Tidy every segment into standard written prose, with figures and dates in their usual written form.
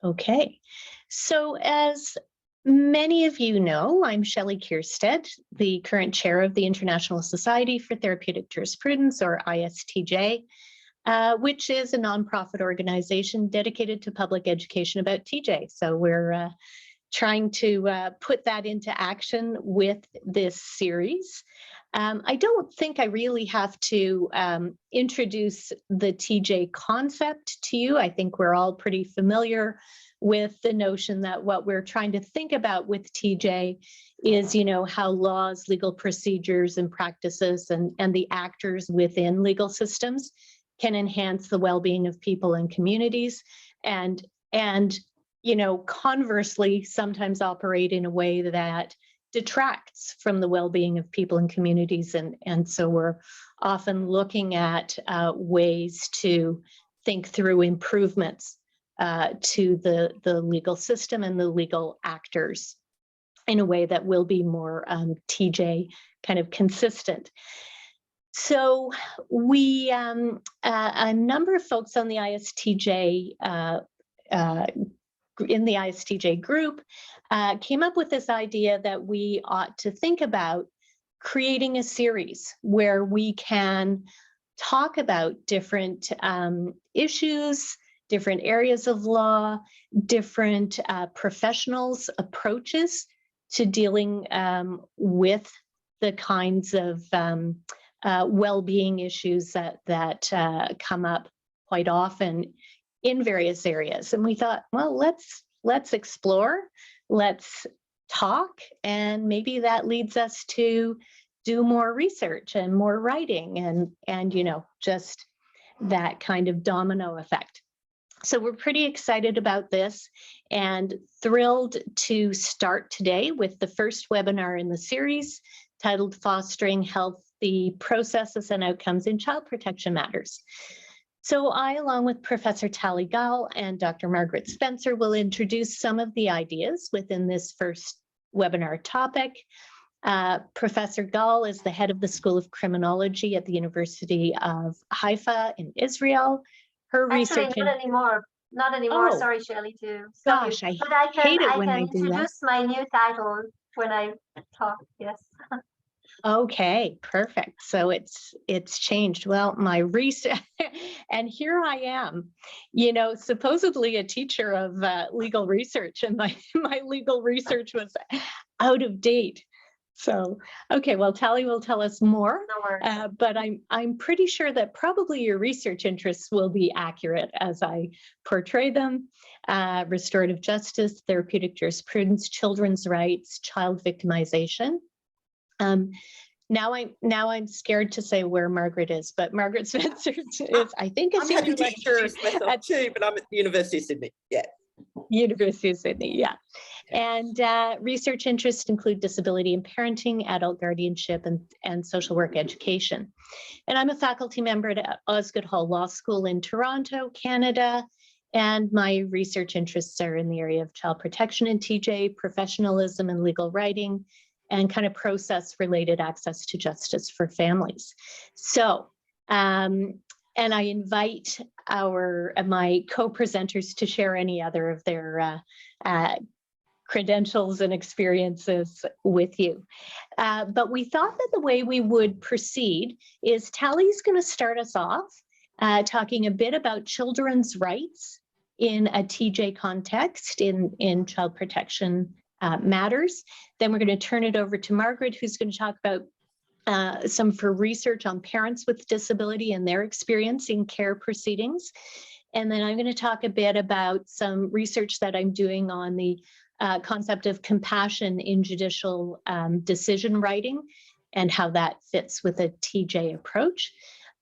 Okay, so as many of you know, I'm Shelley Kierstead, the current chair of the International Society for Therapeutic Jurisprudence, or ISTJ, which is a nonprofit organization dedicated to public education about TJ. So we're trying to put that into action with this series. I don't think I really have to introduce the TJ concept to you. I think we're all pretty familiar with the notion that what we're trying to think about with TJ is, how laws, legal procedures, and practices and the actors within legal systems can enhance the well-being of people and communities, and conversely, sometimes operate in a way that detracts from the well-being of people and communities. And so we're often looking at ways to think through improvements to the legal system and the legal actors in a way that will be more TJ kind of consistent. So we, a number of folks on the ISTJ in the ISTJ group came up with this idea that we ought to think about creating a series where we can talk about different issues, different areas of law, different professionals' approaches to dealing with the kinds of well-being issues that come up quite often in various areas. And we thought, well, let's explore, let's talk, and maybe that leads us to do more research and more writing and just that kind of domino effect. So we're pretty excited about this and thrilled to start today with the first webinar in the series titled Fostering Healthy Processes and Outcomes in Child Protection Matters. So I, along with Professor Tali Gall and Dr. Margaret Spencer, will introduce some of the ideas within this first webinar topic. Professor Gall is the head of the School of Criminology at the University of Haifa in Israel. Her research— not anymore. Not anymore. Oh, sorry, Shelley, to gosh, you. But I hate it when can I do that. introduce my new title when I talk. Yes. Okay, perfect. So it's changed. Well, my research, and here I am, supposedly a teacher of legal research, and my legal research was out of date. So, okay, well, Tali will tell us more, but I'm pretty sure that probably your research interests will be accurate as I portray them: restorative justice, therapeutic jurisprudence, children's rights, child victimization. Now I'm scared to say where Margaret is, but Margaret Spencer is, I think, a senior lecturer at too, but I'm at the University of Sydney. Yeah. University of Sydney, yeah. And research interests include disability and parenting, adult guardianship, and social work education. And I'm a faculty member at Osgoode Hall Law School in Toronto, Canada. And my research interests are in the area of child protection and TJ, professionalism and legal writing, and kind of process-related access to justice for families. So, and I invite my co-presenters to share any other of their credentials and experiences with you. But we thought that the way we would proceed is Tali's going to start us off talking a bit about children's rights in a TJ context in child protection matters. Then we're going to turn it over to Margaret, who's going to talk about some of her research on parents with disability and their experience in care proceedings. And then I'm going to talk a bit about some research that I'm doing on the concept of compassion in judicial decision writing and how that fits with a TJ approach.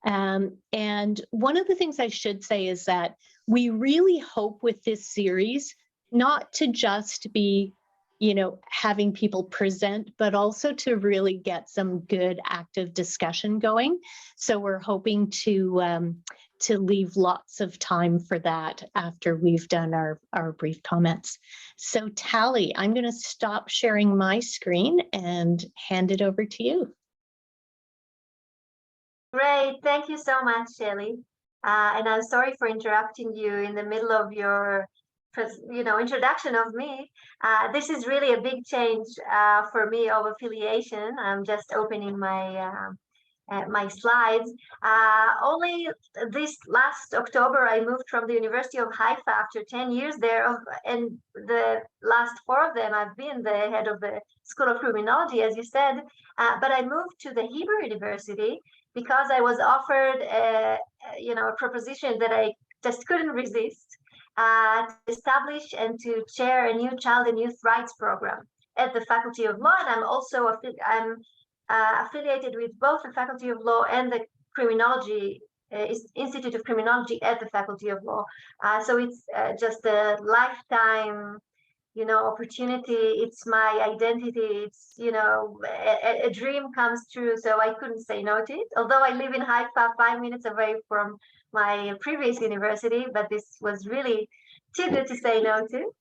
And one of the things I should say is that we really hope with this series not to just be having people present, but also to really get some good active discussion going. So we're hoping to leave lots of time for that after we've done our brief comments. So Tali, I'm going to stop sharing my screen and hand it over to you. Great, thank you so much, Shelley. And I'm sorry for interrupting you in the middle of your introduction of me. This is really a big change for me of affiliation. I'm just opening my slides. Only this last October, I moved from the University of Haifa after 10 years there, and the last 4 of them, I've been the head of the School of Criminology, as you said, but I moved to the Hebrew University because I was offered a proposition that I just couldn't resist, to establish and to chair a new child and youth rights program at the Faculty of Law. And I'm also affiliated with both the Faculty of Law and the Criminology Institute of Criminology at the Faculty of Law. So it's just a lifetime, opportunity. It's my identity. It's, a dream comes true. So I couldn't say no to it. Although I live in Haifa, 5 minutes away from my previous university, but this was really too good to say no to.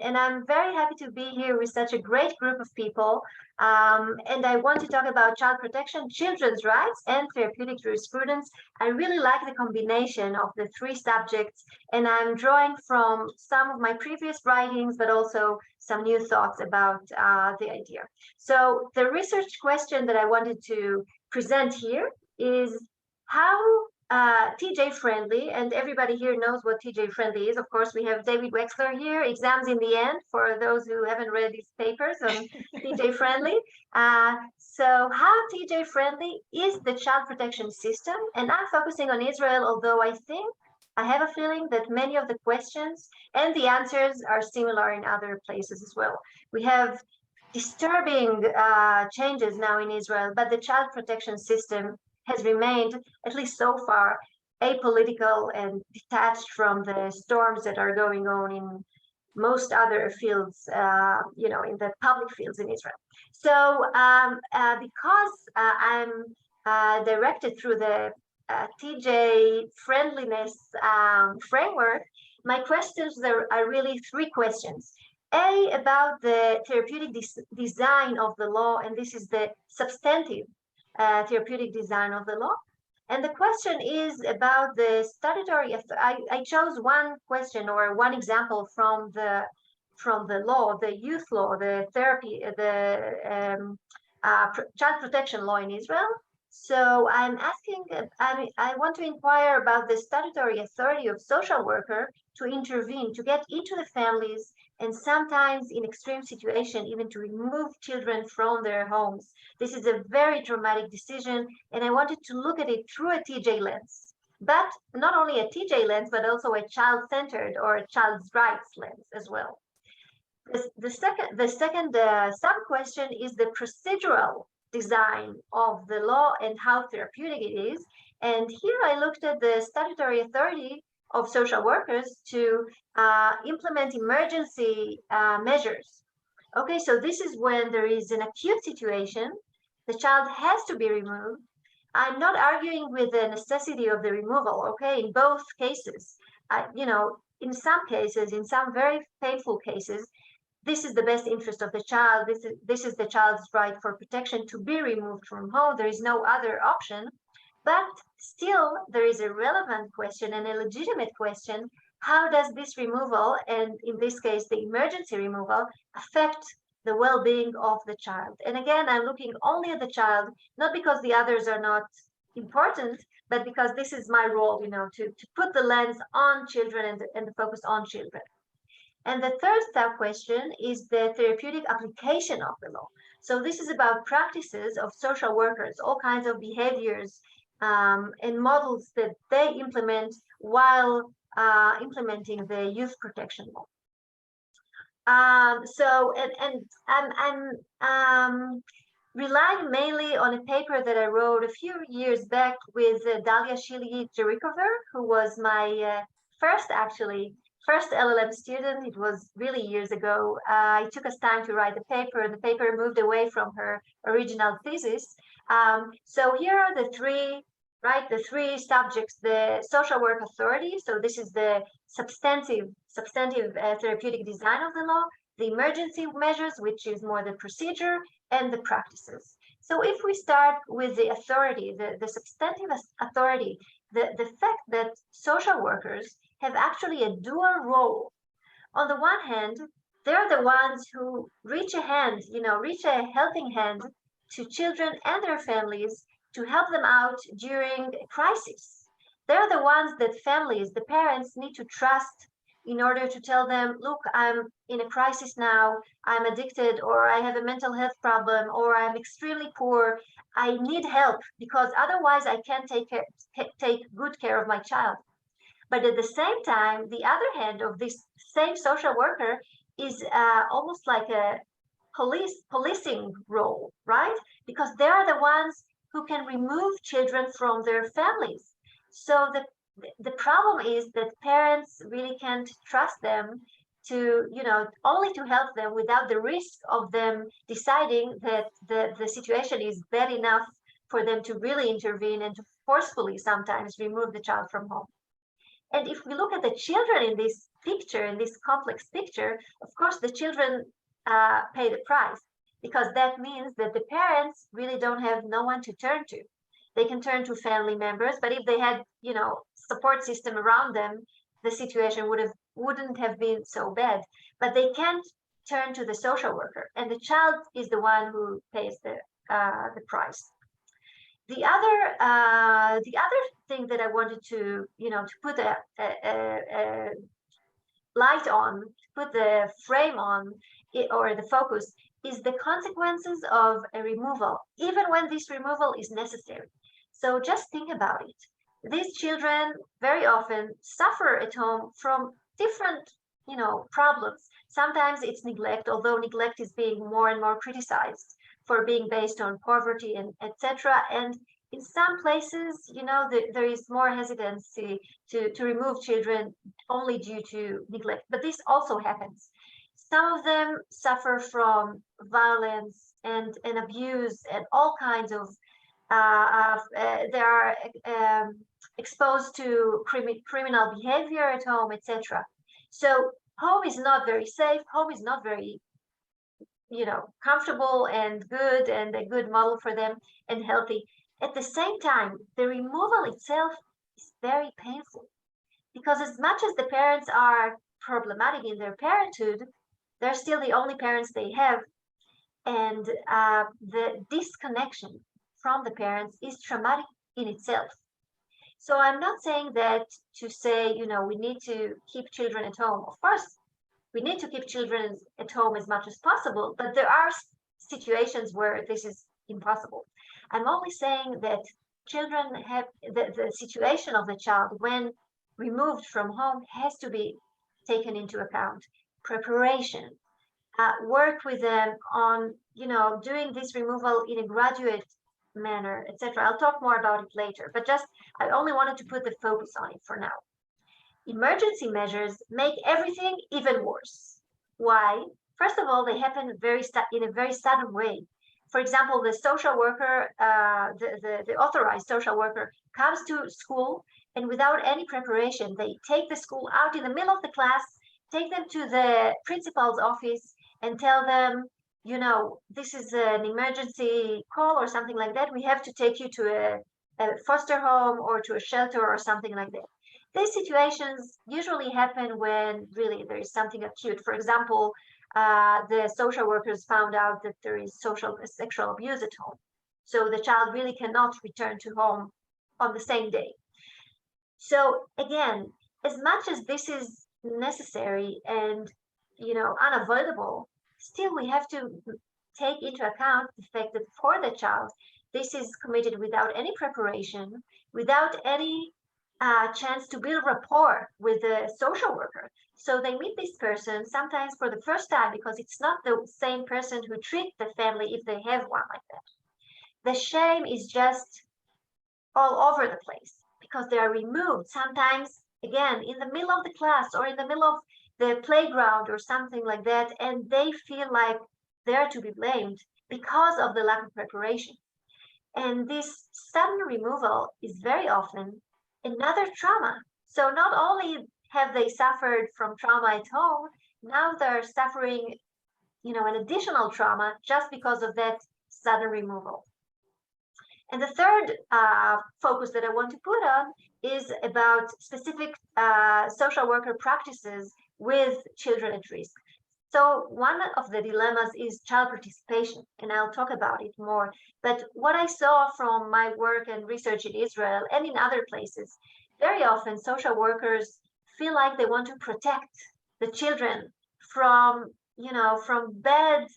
And I'm very happy to be here with such a great group of people. And I want to talk about child protection, children's rights, and therapeutic jurisprudence. I really like the combination of the 3 subjects, and I'm drawing from some of my previous writings, but also some new thoughts about the idea. So the research question that I wanted to present here is how TJ friendly, and everybody here knows what TJ friendly is. Of course, we have David Wexler here, exams in the end, for those who haven't read his papers on TJ friendly. So how TJ friendly is the child protection system? And I'm focusing on Israel, although I have a feeling that many of the questions and the answers are similar in other places as well. We have disturbing changes now in Israel, but the child protection system has remained, at least so far, apolitical and detached from the storms that are going on in most other fields, in the public fields in Israel. So because I'm directed through the TJ friendliness framework, my questions are really 3 questions. A, about the therapeutic design of the law, and this is the substantive therapeutic design of the law. And the question is about the statutory. I chose one question or one example from the law, the youth law, the therapy, the child protection law in Israel. So I'm asking, I want to inquire about the statutory authority of social worker to intervene, to get into the families, and sometimes in extreme situation, even to remove children from their homes. This is a very dramatic decision, and I wanted to look at it through a TJ lens, but not only a TJ lens, but also a child-centered or a child's rights lens as well. The second sub-question is the procedural design of the law and how therapeutic it is. And here I looked at the statutory authority of social workers to implement emergency measures. Okay, so this is when there is an acute situation, the child has to be removed. I'm not arguing with the necessity of the removal, okay, in both cases. In some cases, in some very painful cases, this is the best interest of the child. This is the child's right for protection to be removed from home. There is no other option. But still, there is a relevant question and a legitimate question. How does this removal, and in this case, the emergency removal, affect the well-being of the child? And again, I'm looking only at the child, not because the others are not important, but because this is my role, to put the lens on children and the focus on children. And the third sub-question is the therapeutic application of the law. So this is about practices of social workers, all kinds of behaviors and models that they implement while implementing the youth protection law. I'm relying mainly on a paper that I wrote a few years back with Dalia Shili-Jerikover, who was my first LLM student. It was really years ago. It took us time to write the paper. The paper moved away from her original thesis. So here are the three subjects: the social work authority. So this is the substantive therapeutic design of the law, the emergency measures, which is more the procedure, and the practices. So if we start with the authority, the substantive authority, the fact that social workers have actually a dual role on the one hand, they're the ones who reach a hand, reach a helping hand to children and their families to help them out during a crisis. They're the ones that families, the parents, need to trust in order to tell them, look, I'm in a crisis now, I'm addicted, or I have a mental health problem, or I'm extremely poor, I need help, because otherwise I can't take good care of my child. But at the same time, the other hand of this same social worker is almost like a policing role, right? Because they are the ones who can remove children from their families. So the problem is that parents really can't trust them to, only to help them without the risk of them deciding that the situation is bad enough for them to really intervene and to forcefully sometimes remove the child from home. And if we look at the children in this picture, in this complex picture, of course, the children pay the price, because that means that the parents really don't have no one to turn to. They can turn to family members, but if they had, support system around them, the situation wouldn't have been so bad. But they can't turn to the social worker, and the child is the one who pays the price. The other thing that I wanted to, to put a light on, put the frame on, or the focus, is the consequences of a removal, even when this removal is necessary. So just think about it. These children very often suffer at home from different, problems. Sometimes it's neglect, although neglect is being more and more criticized for being based on poverty and etc. And in some places, there is more hesitancy to remove children only due to neglect, but this also happens. Some of them suffer from violence and abuse and all kinds of, they are exposed to criminal behavior at home, etc. So home is not very safe. Home is not very, comfortable and good and a good model for them and healthy. At the same time, the removal itself is very painful, because as much as the parents are problematic in their parenthood, they're still the only parents they have. And the disconnection from the parents is traumatic in itself. So I'm not saying that to say, we need to keep children at home. Of course, we need to keep children at home as much as possible, but there are situations where this is impossible. I'm only saying that children have the situation of the child when removed from home has to be taken into account. Preparation, work with them on, doing this removal in a graduate manner, etc. I'll talk more about it later, but I only wanted to put the focus on it for now. Emergency measures make everything even worse. Why? First of all, they happen in a very sudden way. For example, the social worker, the authorized social worker comes to school, and without any preparation, they take the school out in the middle of the class, take them to the principal's office and tell them, this is an emergency call or something like that. We have to take you to a foster home or to a shelter or something like that. These situations usually happen when really there is something acute. For example, the social workers found out that there is sexual abuse at home. So the child really cannot return to home on the same day. So again, as much as this is necessary and, unavoidable, still we have to take into account the fact that for the child, this is committed without any preparation, without any chance to build rapport with the social worker. So they meet this person sometimes for the first time, because it's not the same person who treats the family if they have one like that. The shame is just all over the place because they are removed sometimes, again, in the middle of the class or in the middle of the playground or something like that, and they feel like they're to be blamed because of the lack of preparation. And this sudden removal is very often another trauma. So not only have they suffered from trauma at home, now they're suffering, an additional trauma just because of that sudden removal. And the third focus that I want to put on is about specific social worker practices with children at risk. So one of the dilemmas is child participation, and I'll talk about it more. But what I saw from my work and research in Israel and in other places, very often social workers feel like they want to protect the children from, from bad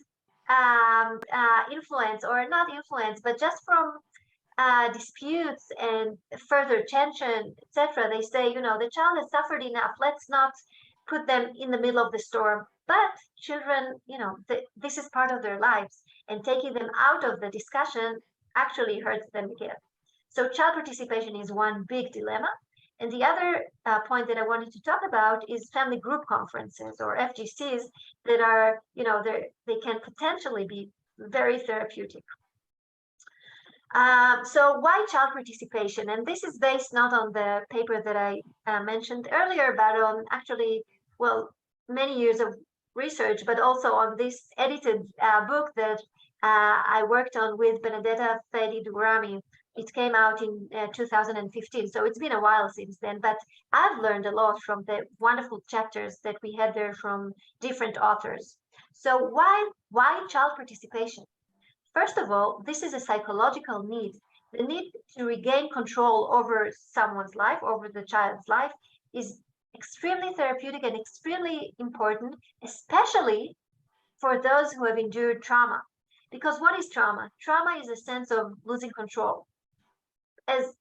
influence, or not influence, but just from disputes and further tension, etc. They say, the child has suffered enough. Let's not put them in the middle of the storm. But children, this is part of their lives, and taking them out of the discussion actually hurts them again. So child participation is one big dilemma. And the other point that I wanted to talk about is family group conferences, or FGCs, that are, they can potentially be very therapeutic. So why child participation? And this is based not on the paper that I mentioned earlier, but on actually, well, many years of research, but also on this edited book that I worked on with Benedetta Fedi-Durrami. It came out in 2015, so it's been a while since then, but I've learned a lot from the wonderful chapters that we had there from different authors. So why child participation? First of all, this is a psychological need. The need to regain control over someone's life, over the child's life, is extremely therapeutic and extremely important, especially for those who have endured trauma. Because what is trauma? Trauma is a sense of losing control, as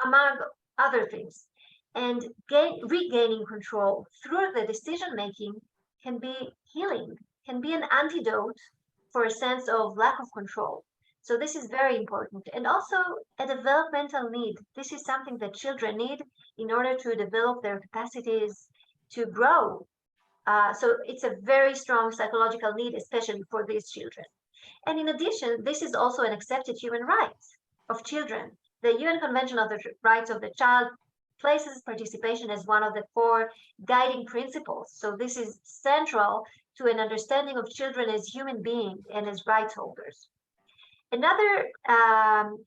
among other things. And regaining control through the decision making can be healing, can be an antidote for a sense of lack of control. So this is very important. And also a developmental need. This is something that children need in order to develop their capacities to grow. So it's a very strong psychological need, especially for these children. And in addition, this is also an accepted human right of children. The UN Convention of the Rights of the Child places participation as one of the 4 guiding principles. So this is central to an understanding of children as human beings and as rights holders. Another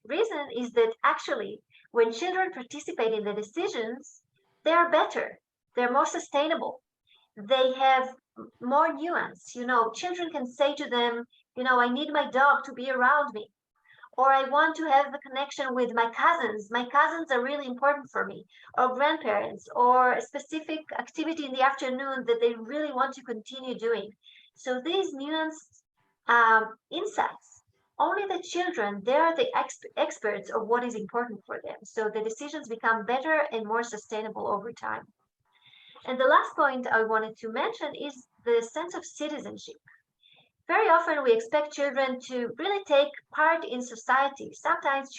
reason is that actually, when children participate in the decisions, they are better, they're more sustainable, they have more nuance. Children can say to them, I need my dog to be around me, or I want to have a connection with my cousins. My cousins are really important for me, or grandparents, or a specific activity in the afternoon that they really want to continue doing. So these nuanced insights, only the children, they are the experts of what is important for them. So the decisions become better and more sustainable over time. And the last point I wanted to mention is the sense of citizenship. Very often we expect children to really take part in society. Sometimes,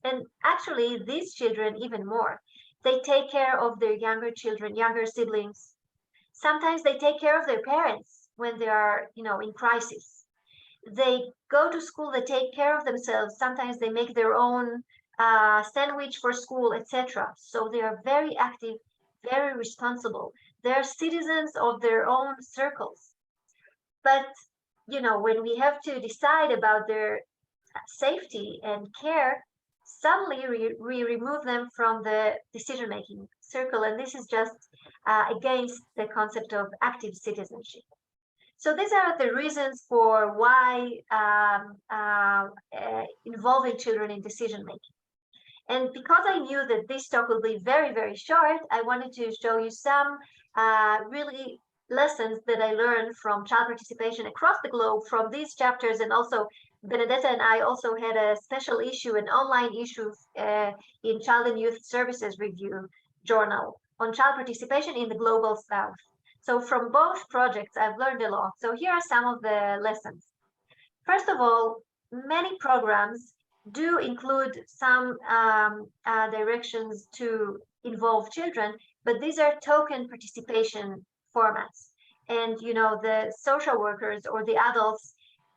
and actually these children even more, they take care of their younger children, younger siblings. Sometimes they take care of their parents when they are, in crisis. They go to school, they take care of themselves. Sometimes they make their own sandwich for school, etc. So they are very active, very responsible. They're citizens of their own circles. But when we have to decide about their safety and care, suddenly we remove them from the decision-making circle. And this is just against the concept of active citizenship. So these are the reasons for why involving children in decision-making. And because I knew that this talk will be very, very short, I wanted to show you some really lessons that I learned from child participation across the globe from these chapters. And also Benedetta and I also had a special issue, an online issue in Child and Youth Services Review journal on child participation in the Global South. So from both projects, I've learned a lot. So here are some of the lessons. First of all, many programs do include some directions to involve children, but these are token participation formats. And the social workers or the adults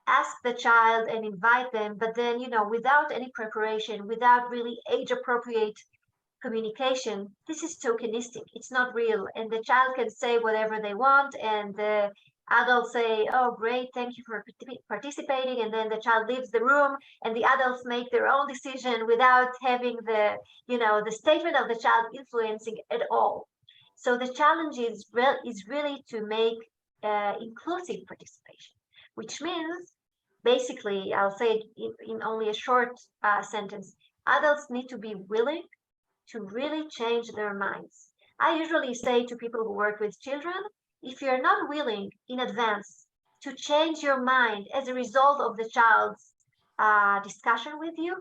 ask the child and invite them, but then without any preparation, without really age appropriate communication, this is tokenistic, it's not real. And the child can say whatever they want, and the adults say, oh great, thank you for participating, and then the child leaves the room and the adults make their own decision without having the the statement of the child influencing at all. So the challenge is really to make inclusive participation, which means basically, I'll say it in only a short sentence, adults need to be willing to really change their minds. I usually say to people who work with children, if you're not willing in advance to change your mind as a result of the child's discussion with you,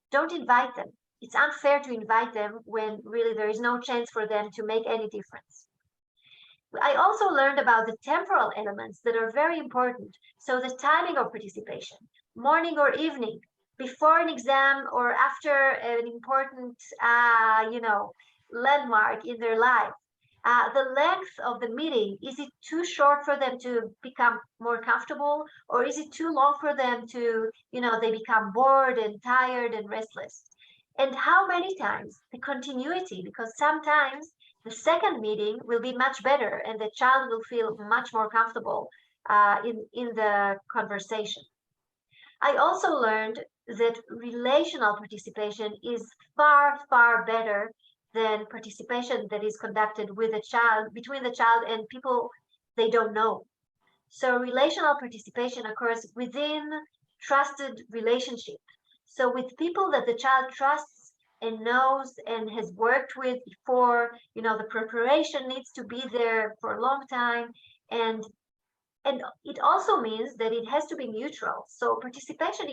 don't invite them. It's unfair to invite them when really there is no chance for them to make any difference. I also learned about the temporal elements that are very important. So the timing of participation, morning or evening, before an exam or after an important, landmark in their life. The length of the meeting, is it too short for them to become more comfortable, or is it too long for them to, they become bored and tired and restless? And how many times? The continuity, because sometimes the second meeting will be much better and the child will feel much more comfortable in the conversation. I also learned that relational participation is far, far better than participation that is conducted with a child, between the child and people they don't know. So relational participation occurs within trusted relationship. So with people that the child trusts and knows and has worked with before, the preparation needs to be there for a long time. And it also means that it has to be neutral. So participation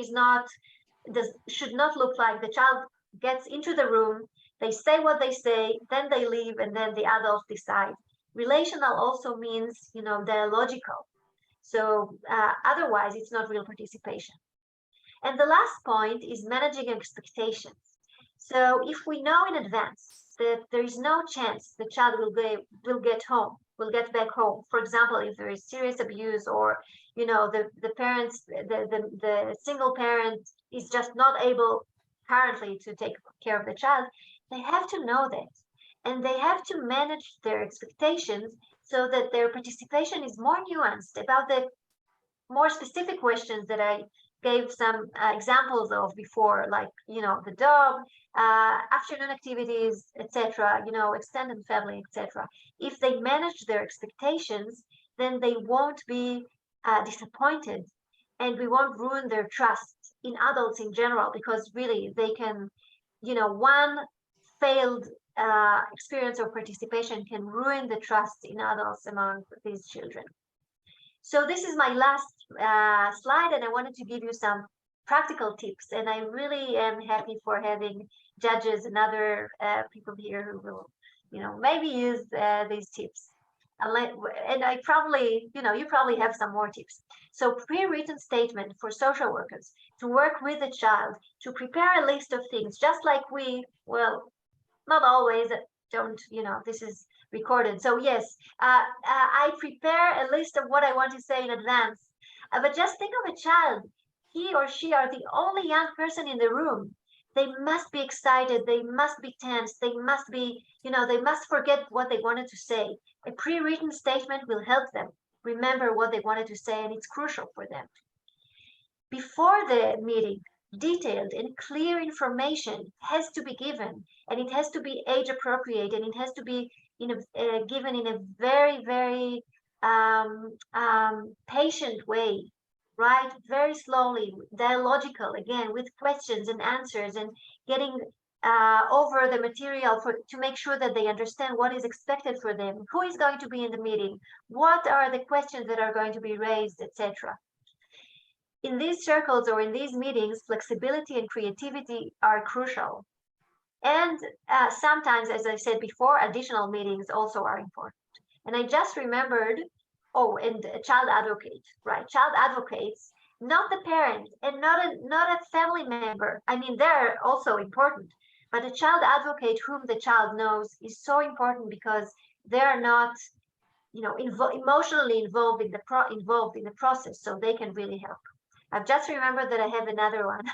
should not look like the child gets into the room, they say what they say, then they leave, and then the adults decide. Relational also means, dialogical. So otherwise, it's not real participation. And the last point is managing expectations. So if we know in advance that there is no chance the child will get back home. For example, if there is serious abuse, or the parents, the single parent is just not able currently to take care of the child, they have to know that, and they have to manage their expectations so that their participation is more nuanced about the more specific questions that I gave some examples of before, like the dog, afternoon activities, etc. Extended family, etc. If they manage their expectations, then they won't be disappointed, and we won't ruin their trust in adults in general, because really they can, one failed experience of participation can ruin the trust in adults among these children. So this is my last slide, and I wanted to give you some practical tips. And I really am happy for having judges and other people here who will, maybe use these tips. And I probably, you probably have some more tips. So pre-written statement for social workers to work with the child, to prepare a list of things, just like not always, don't, this is recorded. So yes, I prepare a list of what I want to say in advance. But just think of a child. He or she are the only young person in the room. They must be excited. They must be tense. They must be, they must forget what they wanted to say. A pre-written statement will help them remember what they wanted to say, and it's crucial for them. Before the meeting, detailed and clear information has to be given, and it has to be age appropriate, and it has to be given in a very, very patient way, right? Very slowly, dialogical, again, with questions and answers, and getting over the material to make sure that they understand what is expected for them, who is going to be in the meeting, what are the questions that are going to be raised, etc. In these circles or in these meetings, flexibility and creativity are crucial. And sometimes, as I said before, additional meetings also are important. And I just remembered, and a child advocate, right? Child advocates, not the parent and not a family member. I mean, they're also important, but a child advocate whom the child knows is so important, because they're not, emotionally involved in the process, so they can really help. I've just remembered that I have another one.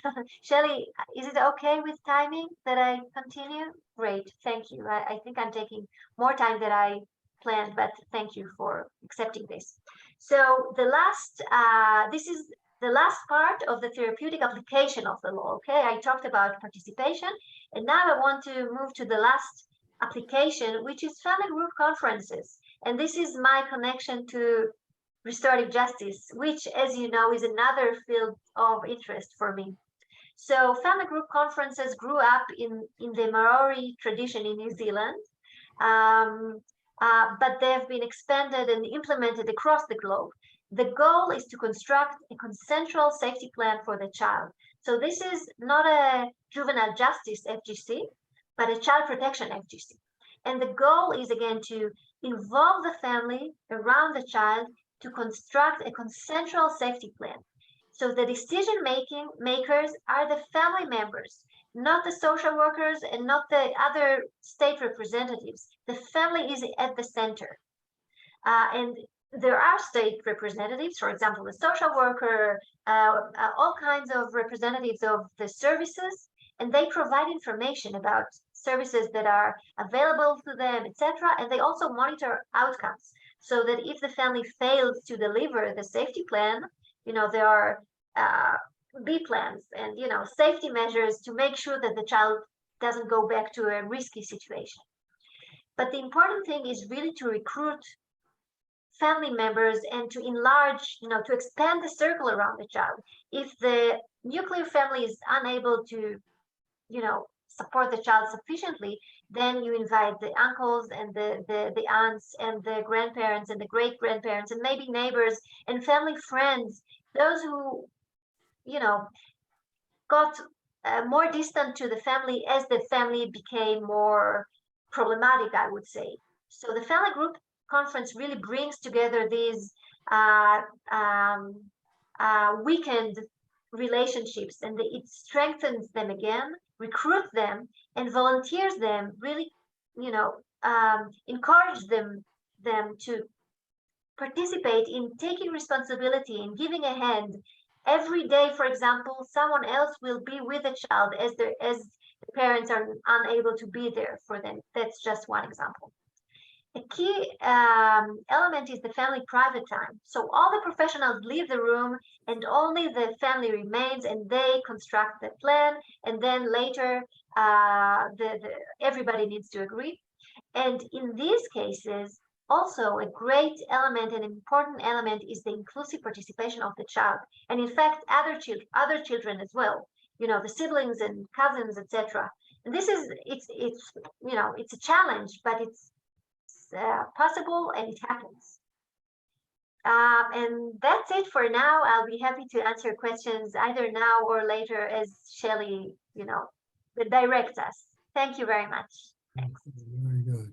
Shelly, is it okay with timing that I continue? Great, thank you. I think I'm taking more time than I planned, but thank you for accepting this. So this is the last part of the therapeutic application of the law, okay? I talked about participation, and now I want to move to the last application, which is family group conferences. And this is my connection to restorative justice, which, as you know, is another field of interest for me. So family group conferences grew up in the Maori tradition in New Zealand, but they have been expanded and implemented across the globe. The goal is to construct a consensual safety plan for the child. So this is not a juvenile justice FGC, but a child protection FGC. And the goal is, again, to involve the family around the child to construct a consensual safety plan. So the decision makers are the family members, not the social workers and not the other state representatives. The family is at the center. And there are state representatives, for example, the social worker, all kinds of representatives of the services, and they provide information about services that are available to them, etc. And they also monitor outcomes, so that if the family fails to deliver the safety plan, there are B plans and safety measures to make sure that the child doesn't go back to a risky situation. But the important thing is really to recruit family members and to enlarge, to expand the circle around the child. If the nuclear family is unable to, support the child sufficiently, then you invite the uncles and the aunts and the grandparents and the great grandparents and maybe neighbors and family friends, those who, got more distant to the family as the family became more problematic, I would say. So the family group conference really brings together these weakened relationships, and it strengthens them again, recruits them, and volunteers them, really, encourage them to participate in taking responsibility and giving a hand. Every day, for example, someone else will be with the child as the parents are unable to be there for them. That's just one example. A key element is the family private time. So all the professionals leave the room and only the family remains, and they construct the plan, and then later everybody needs to agree. And in these cases, also a great element and important element is the inclusive participation of the child, and in fact other children as well, the siblings and cousins, etc. And this is it's a challenge, but it's possible, and it happens. And that's it for now. I'll be happy to answer questions either now or later as Shelley, directs us. Thank you very much. Thanks. Very good.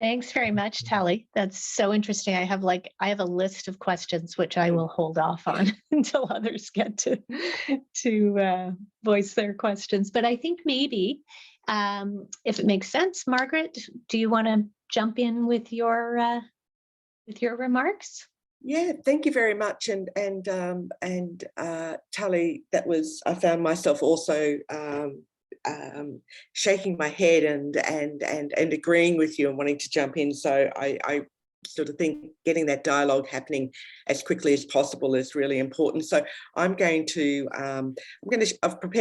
Thanks very much, Tali. That's so interesting. I have a list of questions which I will hold off on until others get to voice their questions. But I think maybe, if it makes sense, Margaret, do you want to jump in with your remarks? Yeah, thank you very much. And Tali, I found myself also shaking my head and agreeing with you and wanting to jump in. So I sort of think getting that dialogue happening as quickly as possible is really important. So I've prepared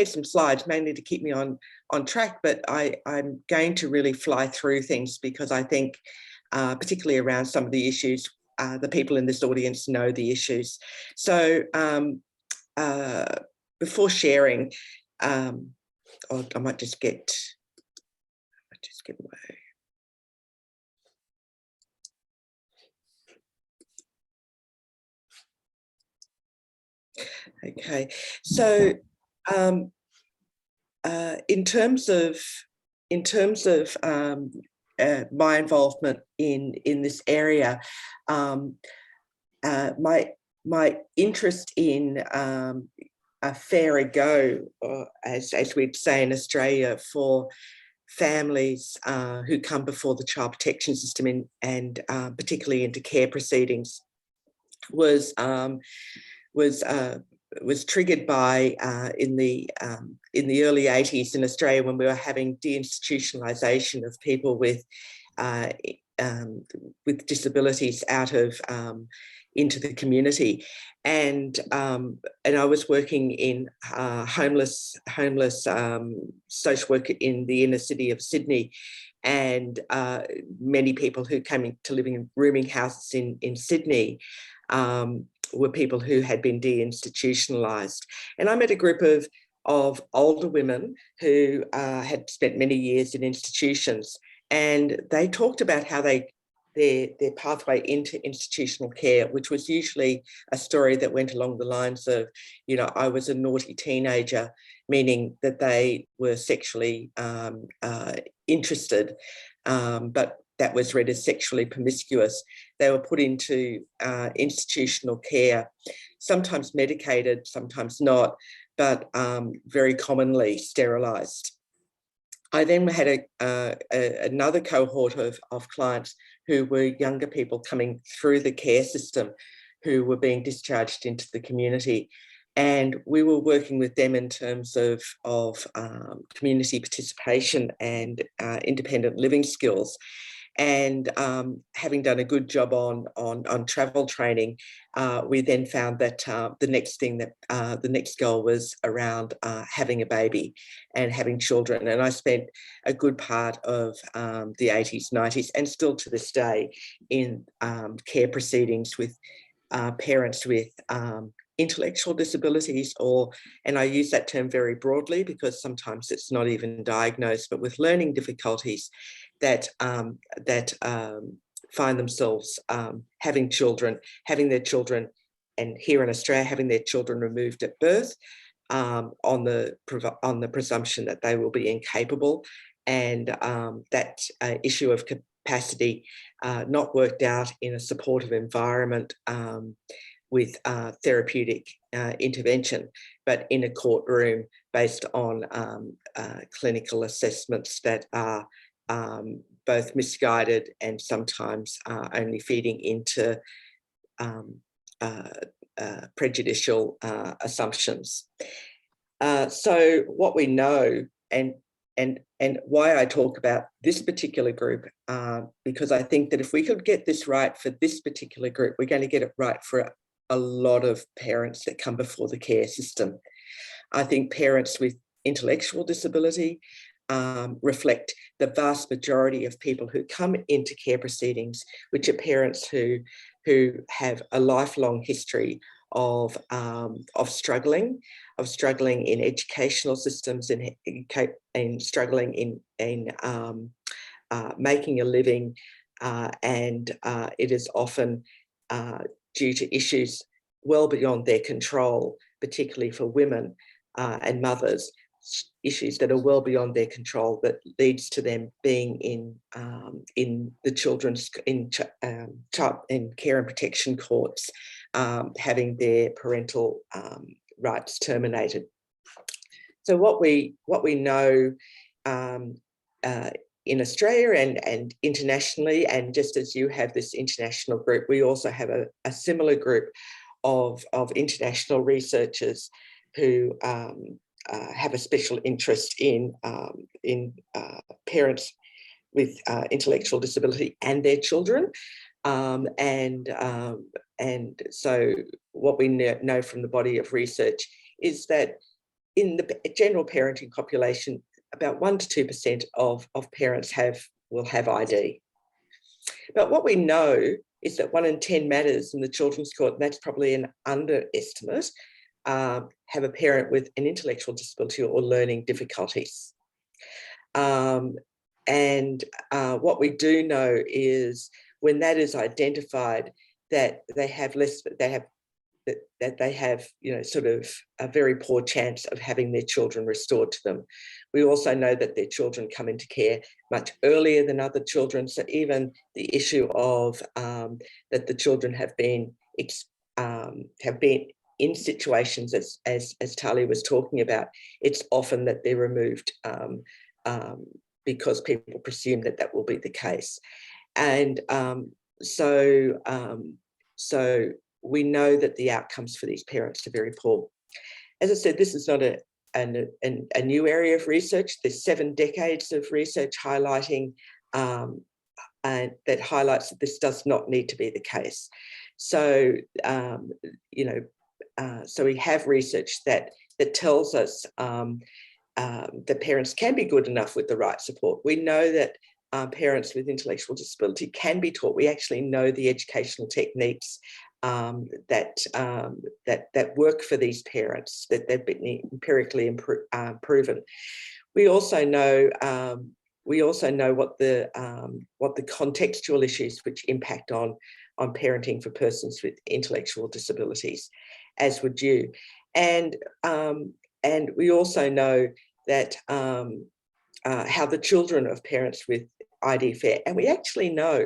some slides mainly to keep me on track, but I'm going to really fly through things because I think particularly around some of the issues, the people in this audience know the issues. So before sharing, I might just get away. Okay, so in terms of my involvement in this area, my interest in a fairer go, as we'd say in Australia, for families who come before the child protection system and particularly into care proceedings was triggered by in the early 80s in Australia, when we were having deinstitutionalisation of people with with disabilities out of into the community, and I was working in homeless social work in the inner city of Sydney, and many people who came in to living in rooming houses in Sydney were people who had been deinstitutionalised. And I met a group of older women who had spent many years in institutions, and they talked about how their pathway into institutional care, which was usually a story that went along the lines of, you know, I was a naughty teenager, meaning that they were sexually interested, but that was read as sexually promiscuous. They were put into institutional care, sometimes medicated, sometimes not, but very commonly sterilised. I then had another cohort of clients who were younger people coming through the care system who were being discharged into the community. And we were working with them in terms of community participation and independent living skills. And having done a good job on travel training, we then found that the next goal was around having a baby and having children. And I spent a good part of the 80s, 90s, and still to this day in care proceedings with parents with intellectual disabilities, and I use that term very broadly because sometimes it's not even diagnosed, but with learning difficulties that find themselves having their children, and here in Australia, having their children removed at birth on the presumption that they will be incapable, and that issue of capacity not worked out in a supportive environment with therapeutic intervention, but in a courtroom based on clinical assessments that are both misguided and sometimes only feeding into prejudicial assumptions. So what we know, and why I talk about this particular group, because I think that if we could get this right for this particular group, we're going to get it right for a lot of parents that come before the care system. I think parents with intellectual disability reflect the vast majority of people who come into care proceedings, which are parents who have a lifelong history of struggling in educational systems and struggling in making a living, and it is often due to issues well beyond their control, particularly for women and mothers, issues that are well beyond their control that leads to them being in the children's in care and protection courts, having their parental rights terminated. So what we know in Australia and internationally, and just as you have this international group, we also have a similar group of international researchers who have a special interest in parents with intellectual disability and their children. And so what we know from the body of research is that in the general parenting population, about 1 to 2% of parents will have ID. But what we know is that 1 in 10 matters in the children's court, and that's probably an underestimate, have a parent with an intellectual disability or learning difficulties. And what we do know is when that is identified, that they have sort of a very poor chance of having their children restored to them. We also know that their children come into care much earlier than other children. So even the issue of that the children have been in situations as Talia was talking about, it's often that they're removed because people presume that will be the case. And so we know that the outcomes for these parents are very poor. As I said, this is not a new area of research. There's 7 decades of research highlighting that highlights that this does not need to be the case. So, you know, so we have research that tells us that parents can be good enough with the right support. We know that parents with intellectual disability can be taught. We actually know the educational techniques that work for these parents, that they've been empirically proven. We also know what the contextual issues which impact on parenting for persons with intellectual disabilities, as would you. And we also know that how the children of parents with ID fare, and we actually know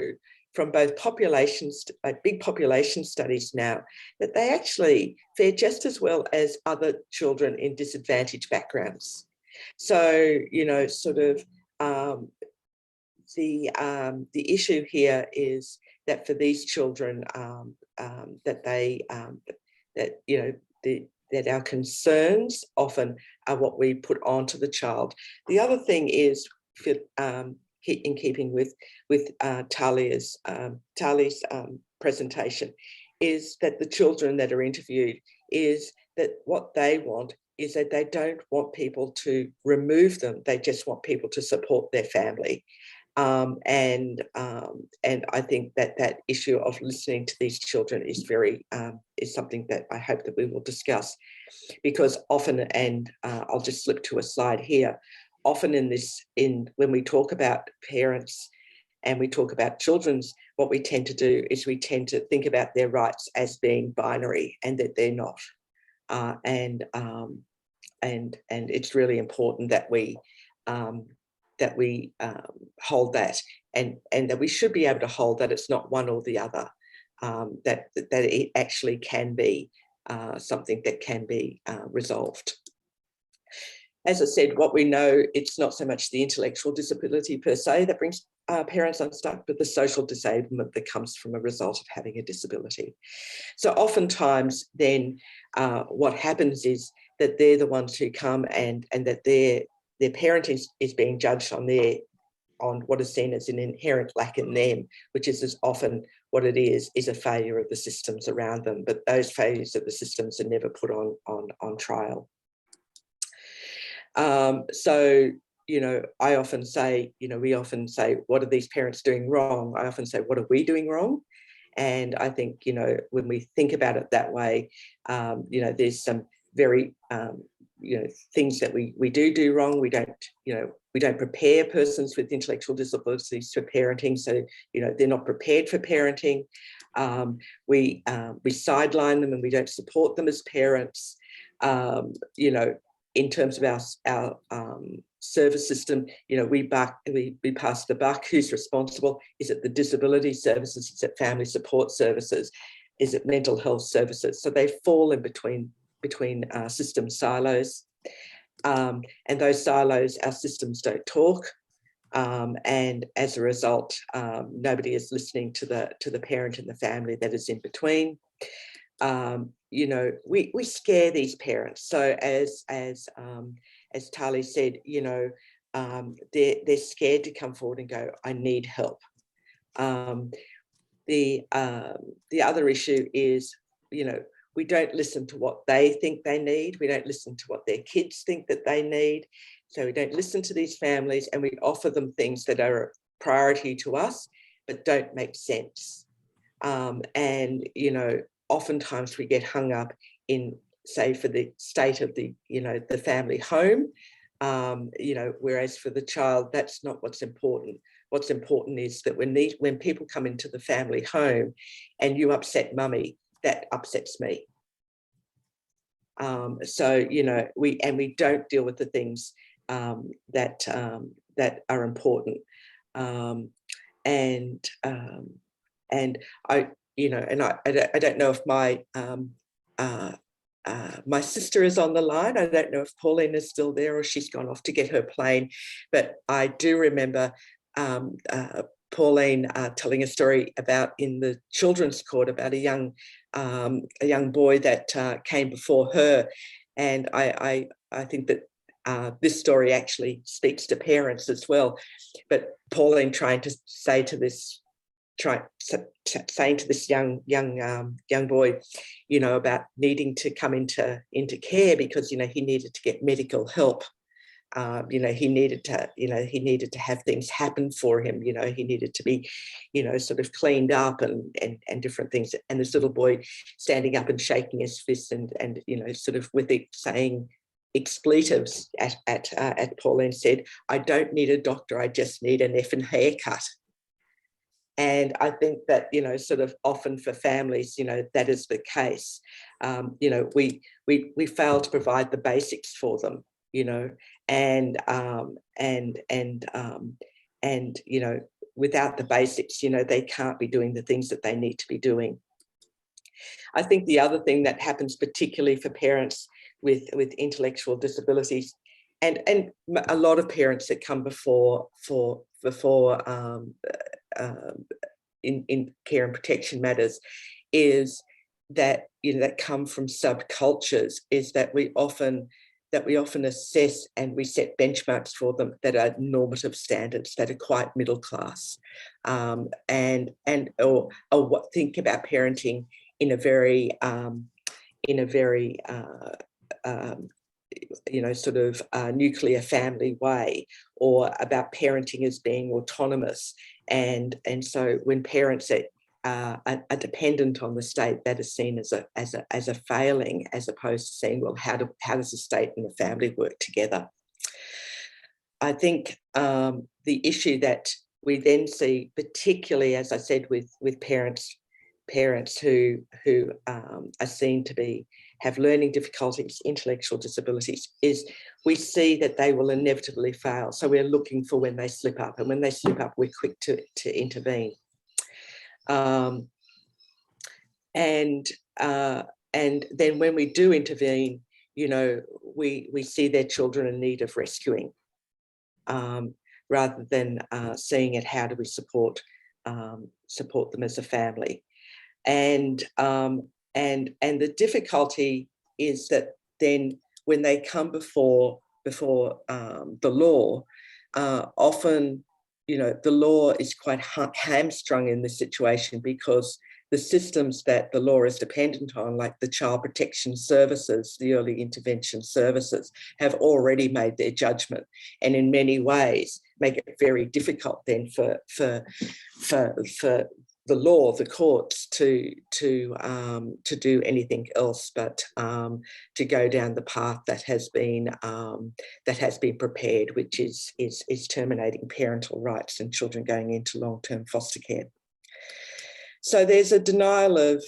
from both populations, big population studies now, that they actually fare just as well as other children in disadvantaged backgrounds. So, you know, sort of the issue here is that for these children, that you know, that our concerns often are what we put onto the child. The other thing is, in keeping with Talia's presentation, is that the children that are interviewed, is that what they want is that they don't want people to remove them. They just want people to support their family. And I think that issue of listening to these children is is something that I hope that we will discuss, because often, and I'll just slip to a slide here, often when we talk about parents and we talk about children's, what we tend to do is we tend to think about their rights as being binary, and that they're not. And it's really important that we hold that, and that we should be able to hold that it's not one or the other, that it actually can be something that can be resolved. As I said, what we know, it's not so much the intellectual disability per se that brings parents unstuck, but the social disablement that comes from a result of having a disability. So oftentimes then what happens is that they're the ones who come and that their parenting is being judged on what is seen as an inherent lack in them, which is as often what it is a failure of the systems around them. But those failures of the systems are never put on trial. So, you know, I often say, you know, we often say, what are these parents doing wrong? I often say, what are we doing wrong? And I think, you know, when we think about it that way, you know, there's some very, you know, things that we do wrong. We don't prepare persons with intellectual disabilities for parenting. So, you know, they're not prepared for parenting. We sideline them and we don't support them as parents. You know, in terms of our service system, you know, we pass the buck. Who's responsible? Is it the disability services? Is it family support services? Is it mental health services? So they fall in between system silos, and those silos, our systems don't talk, and as a result, nobody is listening to the parent and the family that is in between. You know, we scare these parents. So as Tali said, you know, they're scared to come forward and go, I need help. The other issue is, you know, we don't listen to what they think they need. We don't listen to what their kids think that they need. So we don't listen to these families, and we offer them things that are a priority to us, but don't make sense. And, you know, oftentimes we get hung up in, say, for the state of the, you know, the family home, you know, whereas for the child, that's not what's important. What's important is that when people come into the family home and you upset mummy, that upsets me. So, you know, we don't deal with the things that are important. And I, you know, and I don't know if my my sister is on the line. I don't know if Pauline is still there or she's gone off to get her plane, but I do remember Pauline telling a story about in the children's court about a young boy that came before her, and I think that this story actually speaks to parents as well. But Pauline trying to say to this, saying to this young boy, you know, about needing to come into care because, you know, he needed to get medical help. You know, he needed to have things happen for him. You know, he needed to be, you know, sort of cleaned up and different things. And this little boy standing up and shaking his fist and you know, sort of with it saying expletives at Pauline said, "I don't need a doctor. I just need an effing haircut." And I think that, you know, sort of often for families, you know, that is the case. You know, we fail to provide the basics for them, you know, and you know, without the basics, you know, they can't be doing the things that they need to be doing. I think the other thing that happens, particularly for parents with intellectual disabilities, and a lot of parents that come before in care and protection matters, is that, you know, that come from subcultures, is that we often assess and we set benchmarks for them that are normative standards, that are quite middle class, or think about parenting in a very you know, sort of nuclear family way, or about parenting as being autonomous. And so when parents are dependent on the state, that is seen as a failing, as opposed to saying, well, how does the state and the family work together? I think the issue that we then see, particularly, as I said, with parents who are seen to have learning difficulties, intellectual disabilities, is we see that they will inevitably fail. So we're looking for when they slip up, and when they slip up, we're quick to intervene. And then when we do intervene, you know, we see their children in need of rescuing, rather than seeing it, how do we support them as a family. And the difficulty is that then when they come before the law, often, you know, the law is quite hamstrung in this situation, because the systems that the law is dependent on, like the child protection services, the early intervention services, have already made their judgment, and in many ways make it very difficult then for the law, the courts, to do anything else but to go down the path that has been prepared, which is terminating parental rights and children going into long-term foster care. So there's a denial of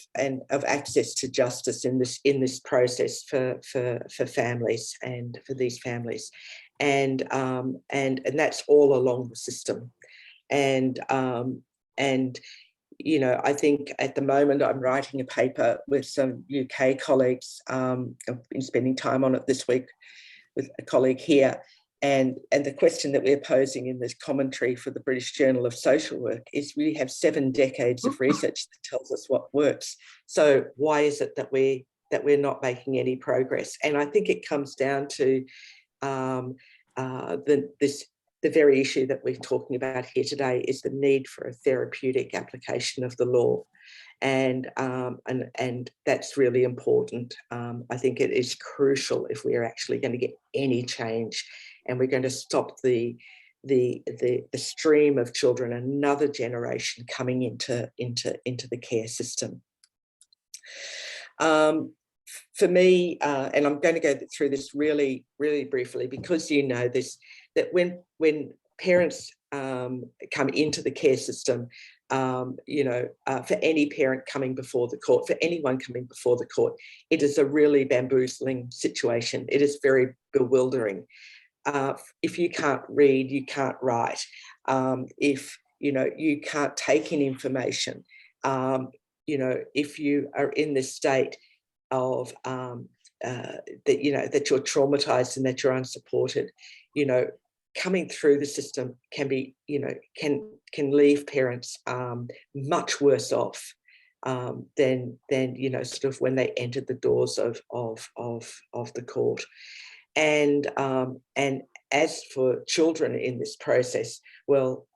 access to justice in this process for families and for these families, and that's all along the system, and you know, I think at the moment I'm writing a paper with some UK colleagues. I've been spending time on it this week with a colleague here. And the question that we're posing in this commentary for the British Journal of Social Work is, we have 7 decades of research that tells us what works. So why is it that we're not making any progress? And I think it comes down to the very issue that we're talking about here today, is the need for a therapeutic application of the law. And that's really important. I think it is crucial if we're actually going to get any change, and we're going to stop the stream of children, another generation coming into the care system. For me, and I'm going to go through this really, really briefly, because you know this, that when parents come into the care system, you know, for any parent coming before the court, for anyone coming before the court, it is a really bamboozling situation. It is very bewildering. If you can't read, you can't write. If, you know, you can't take in information, you know, if you are in this state of that, you know, that you're traumatized and that you're unsupported, you know, coming through the system can be, you know, can leave parents much worse off than you know, sort of when they entered the doors of the court. And as for children in this process, well,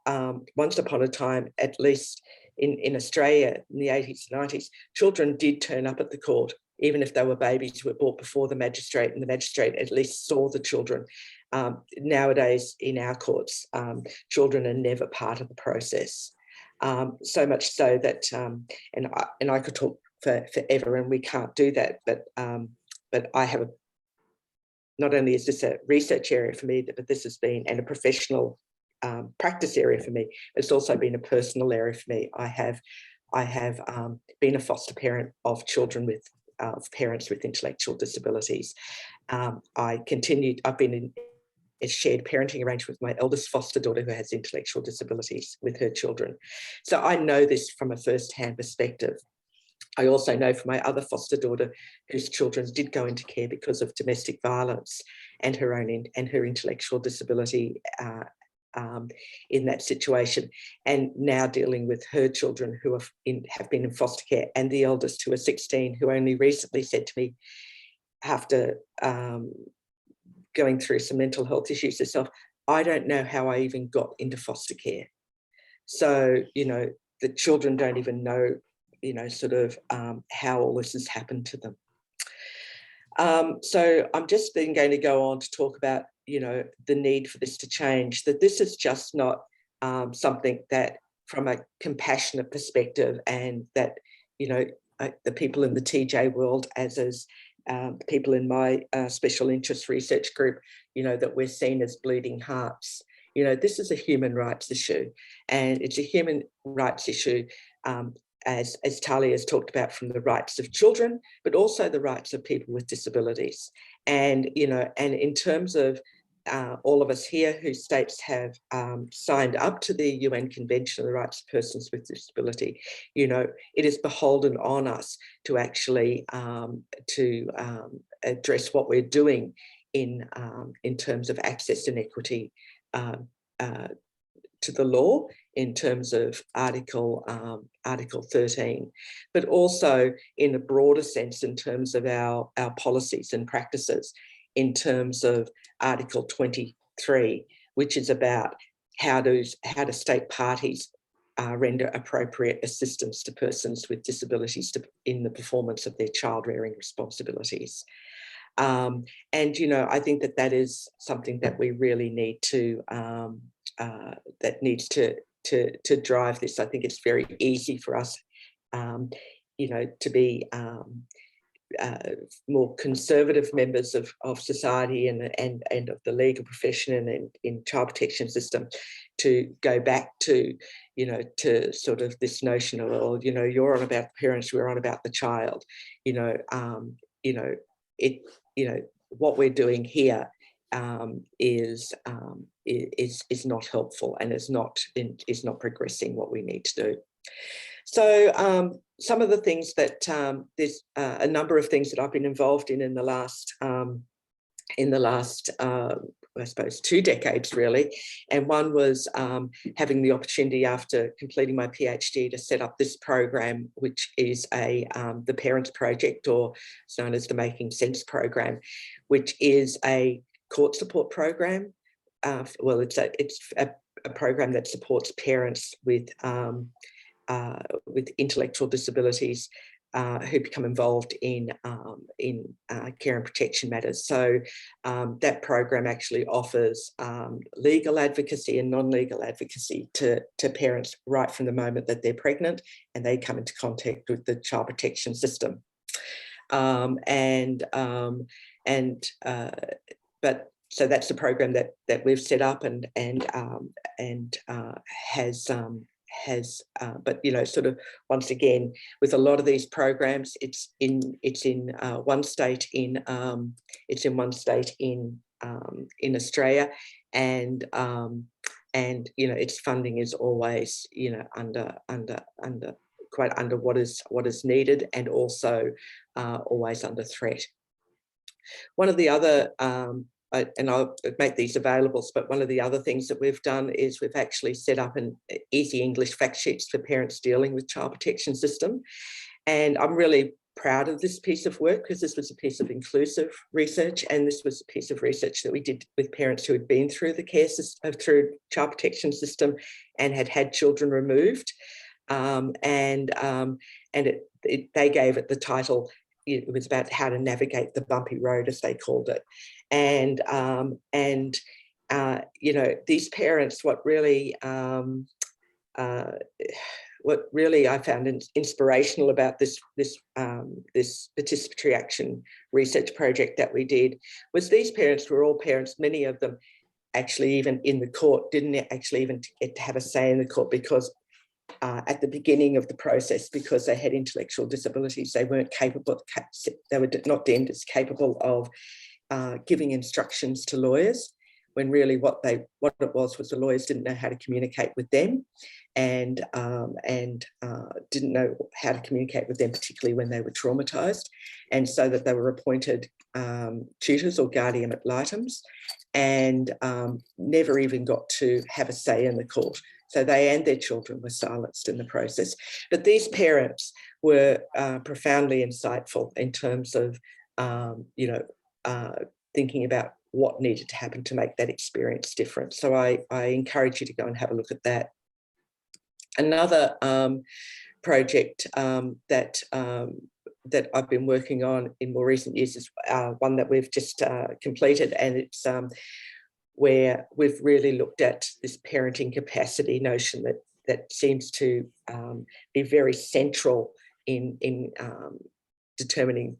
once upon a time, at least in Australia in the 80s and 90s, children did turn up at the court, even if they were babies who were brought before the magistrate, and the magistrate at least saw the children. Nowadays, in our courts, children are never part of the process. So much so that, and I could talk forever, and we can't do that, but I have not only is this a research area for me, but this has been, and a professional practice area for me, it's also been a personal area for me. I have been a foster parent of children with parents with intellectual disabilities. I've been in a shared parenting arrangement with my eldest foster daughter who has intellectual disabilities with her children. So I know this from a first-hand perspective. I also know from my other foster daughter whose children did go into care because of domestic violence and her intellectual disability in that situation, and now dealing with her children who have been in foster care, and the eldest, who are 16, who only recently said to me, after going through some mental health issues herself, I don't know how I even got into foster care. So, the children don't even know, sort of how all this has happened to them. So I'm just then going to go on to talk about, the need for this to change, that this is just not something that from a compassionate perspective, and that, the people in the TJ world, as is people in my special interest research group, that we're seen as bleeding hearts. This is a human rights issue, and it's a human rights issue as Talia has talked about, from the rights of children, but also the rights of people with disabilities. And, and in terms of all of us here whose states have signed up to the UN Convention on the Rights of Persons with Disability, it is beholden on us to actually address what we're doing in terms of access and equity to the law, in terms of Article 13, but also in a broader sense in terms of our policies and practices, in terms of Article 23, which is about how do state parties render appropriate assistance to persons with disabilities in the performance of their child rearing responsibilities. And, I think that is something that we really need to, that needs to drive this. I think it's very easy for us, to be more conservative members of society and of the legal profession and in child protection system, to go back to, to sort of this notion of, well, you're on about the parents, we're on about the child. What we're doing here is not helpful, and is not progressing what we need to do. So some of the things that there's a number of things that I've been involved in the last I suppose 2 decades really, and one was having the opportunity after completing my PhD to set up this program, which is the Parents Project, or it's known as the Making Sense program, which is a court support program. Well, it's a program that supports parents with intellectual disabilities who become involved in care and protection matters. So that program actually offers legal advocacy and non-legal advocacy to parents right from the moment that they're pregnant and they come into contact with the child protection system. So that's the program that we've set up and has but sort of, once again, with a lot of these programs, it's in one state in Australia, and its funding is always under what is needed, and also always under threat. One of the other and I'll make these available, but one of the other things that we've done is we've actually set up an easy English fact sheets for parents dealing with child protection system. And I'm really proud of this piece of work because this was a piece of inclusive research, and this was a piece of research that we did with parents who had been through the care system, through child protection system, and had children removed. They gave it the title. It was about how to navigate the bumpy road, as they called it, and you know, these parents, what really I found inspirational about this participatory action research project that we did was these parents were all parents, many of them actually even in the court didn't actually even get to have a say in the court, because at the beginning of the process, because they had intellectual disabilities, they weren't capable, they were not deemed as capable of giving instructions to lawyers, when really what it was the lawyers didn't know how to communicate with them, and didn't know how to communicate with them, particularly when they were traumatised, and so that they were appointed tutors or guardian ad litems, and never even got to have a say in the court. So they and their children were silenced in the process. But these parents were profoundly insightful in terms of, you know, thinking about what needed to happen to make that experience different. So I encourage you to go and have a look at that. Another project that I've been working on in more recent years is one that we've just completed, and it's where we've really looked at this parenting capacity notion that seems to be very central in determining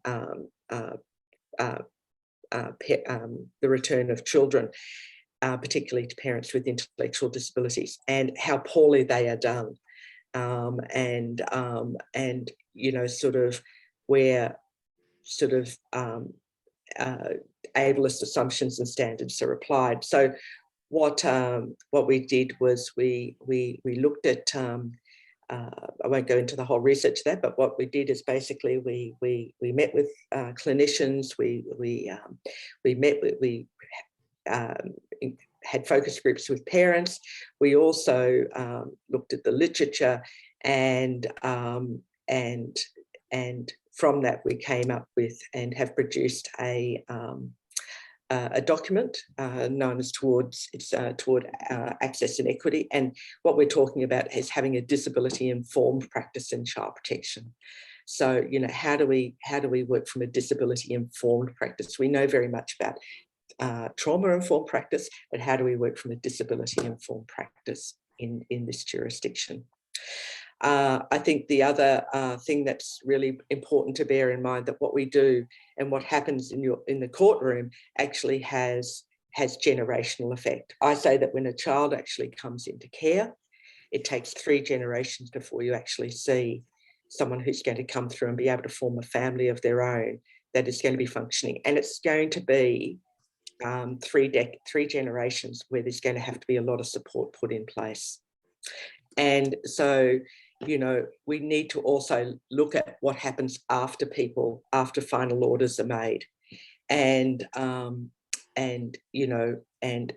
the return of children, particularly to parents with intellectual disabilities, and how poorly they are done, and you know, sort of where sort of ableist assumptions and standards are applied. So what we did was we looked at I won't go into the whole research of that, but what we did is basically we met with clinicians, we had focus groups with parents. We also looked at the literature, and from that we came up with and have produced a document known as Toward Access and Equity. And what we're talking about is having a disability-informed practice in child protection. So, you know, how do we work from a disability-informed practice? We know very much about trauma-informed practice, but how do we work from a disability-informed practice in this jurisdiction? I think the other thing that's really important to bear in mind, that what we do and what happens in the courtroom actually has generational effect. I say that when a child actually comes into care, it takes 3 generations before you actually see someone who's going to come through and be able to form a family of their own that is going to be functioning. And it's going to be 3 generations where there's going to have to be a lot of support put in place. And so, you know, we need to also look at what happens after final orders are made, and you know, and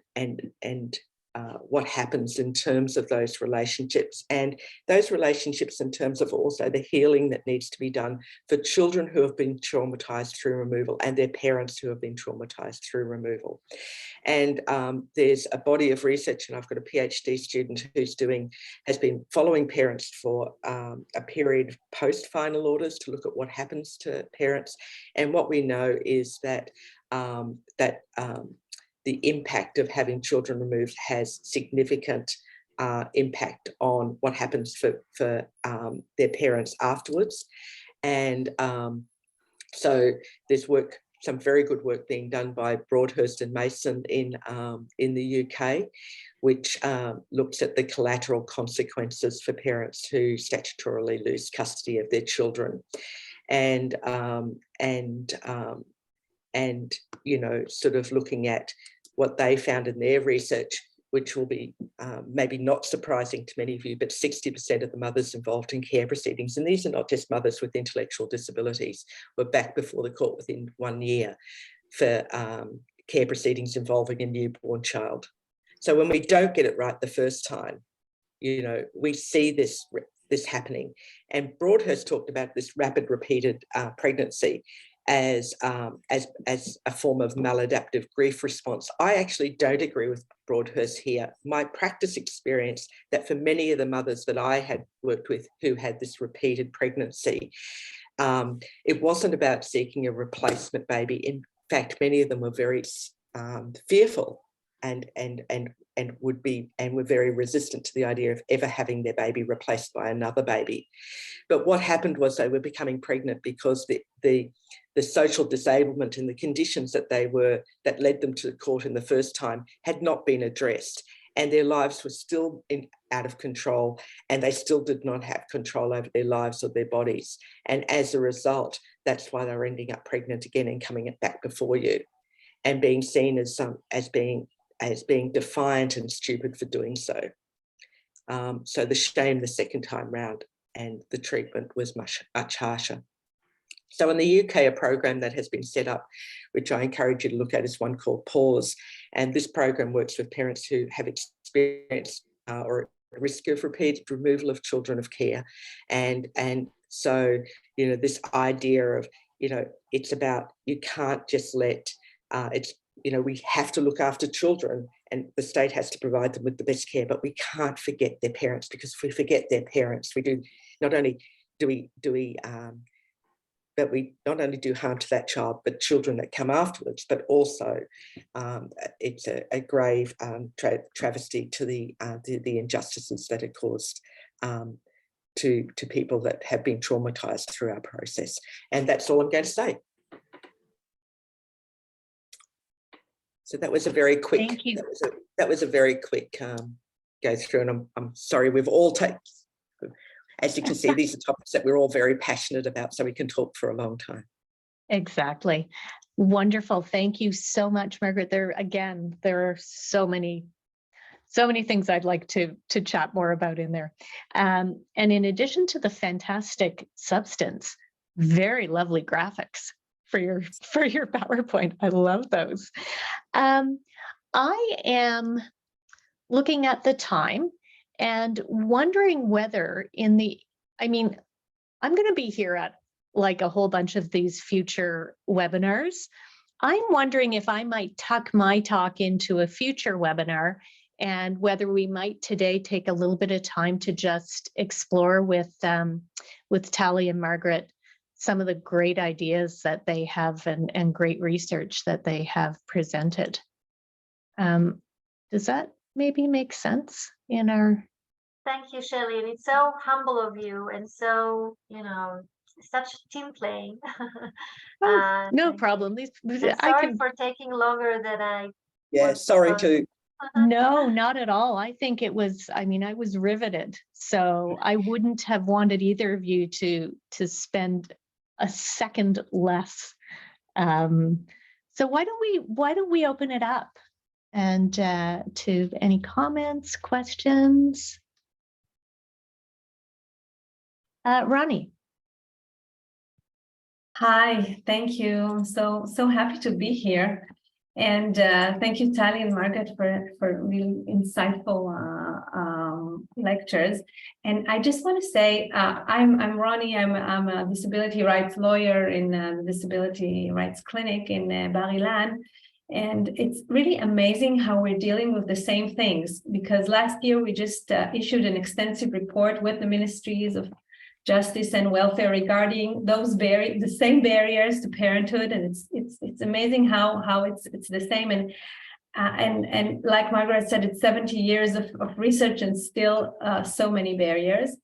what happens in terms of those relationships, and those relationships in terms of also the healing that needs to be done for children who have been traumatized through removal and their parents who have been traumatized through removal. And there's a body of research, and I've got a PhD student has been following parents for a period post final orders to look at what happens to parents. And what we know is that the impact of having children removed has significant impact on what happens for their parents afterwards. And so there's some very good work being done by Broadhurst and Mason in the UK, which looks at the collateral consequences for parents who statutorily lose custody of their children. And you know, sort of looking at what they found in their research, which will be maybe not surprising to many of you, but 60% of the mothers involved in care proceedings, and these are not just mothers with intellectual disabilities, were back before the court within 1 year for care proceedings involving a newborn child. So when we don't get it right the first time, you know, we see this this happening. And Broadhurst talked about this rapid repeated pregnancy as a form of maladaptive grief response. I actually don't agree with Broadhurst here. My practice experience that for many of the mothers that I had worked with who had this repeated pregnancy, it wasn't about seeking a replacement baby. In fact, many of them were very fearful and were very resistant to the idea of ever having their baby replaced by another baby. But what happened was they were becoming pregnant because the social disablement and the conditions that led them to the court in the first time had not been addressed, and their lives were still out of control, and they still did not have control over their lives or their bodies. And as a result, that's why they're ending up pregnant again and coming back before you, and being seen as being defiant and stupid for doing so. So the shame the second time round, and the treatment was much harsher. So in the UK, a program that has been set up, which I encourage you to look at, is one called Pause. And this program works with parents who have experienced or at risk of repeated removal of children of care. And so, you know, this idea of, you know, it's about, you can't just let, you know, we have to look after children and the state has to provide them with the best care, but we can't forget their parents, because if we forget their parents, we do not only that we not only do harm to that child, but children that come afterwards, but also it's a grave travesty to the injustices that are caused to people that have been traumatized through our process. And that's all I'm going to say. So that was a very quick. Thank you. That was a very quick go through, and I'm sorry we've all taken. As you can see, these are topics that we're all very passionate about, so we can talk for a long time. Exactly. Wonderful. Thank you so much, Margaret. There are so many things I'd like to chat more about in there. And in addition to the fantastic substance, very lovely graphics for your PowerPoint. I love those. I am looking at the time and wondering whether I'm going to be here at like a whole bunch of these future webinars. I'm wondering if I might tuck my talk into a future webinar, and whether we might today take a little bit of time to just explore with Tali and Margaret some of the great ideas that they have and great research that they have presented. Does that maybe make sense in our... Thank you, Shelley. And it's so humble of you, and so, you know, such team playing. Oh, no problem. Sorry for taking longer than I... Yeah, sorry to... No, not at all. I think it was, I was riveted. So I wouldn't have wanted either of you to spend a second less. So why don't we open it up and to any comments, questions? Ronnie. Hi, thank you. So happy to be here. And thank you, Tali and Margaret, for really insightful lectures. And I just want to say, I'm Ronnie. I'm a disability rights lawyer in the Disability Rights Clinic in Bar Ilan. And it's really amazing how we're dealing with the same things, because last year we just issued an extensive report with the Ministries of Justice and Welfare regarding those the same barriers to parenthood, and it's amazing how it's the same. And like Margaret said, it's 70 years of research and still so many barriers.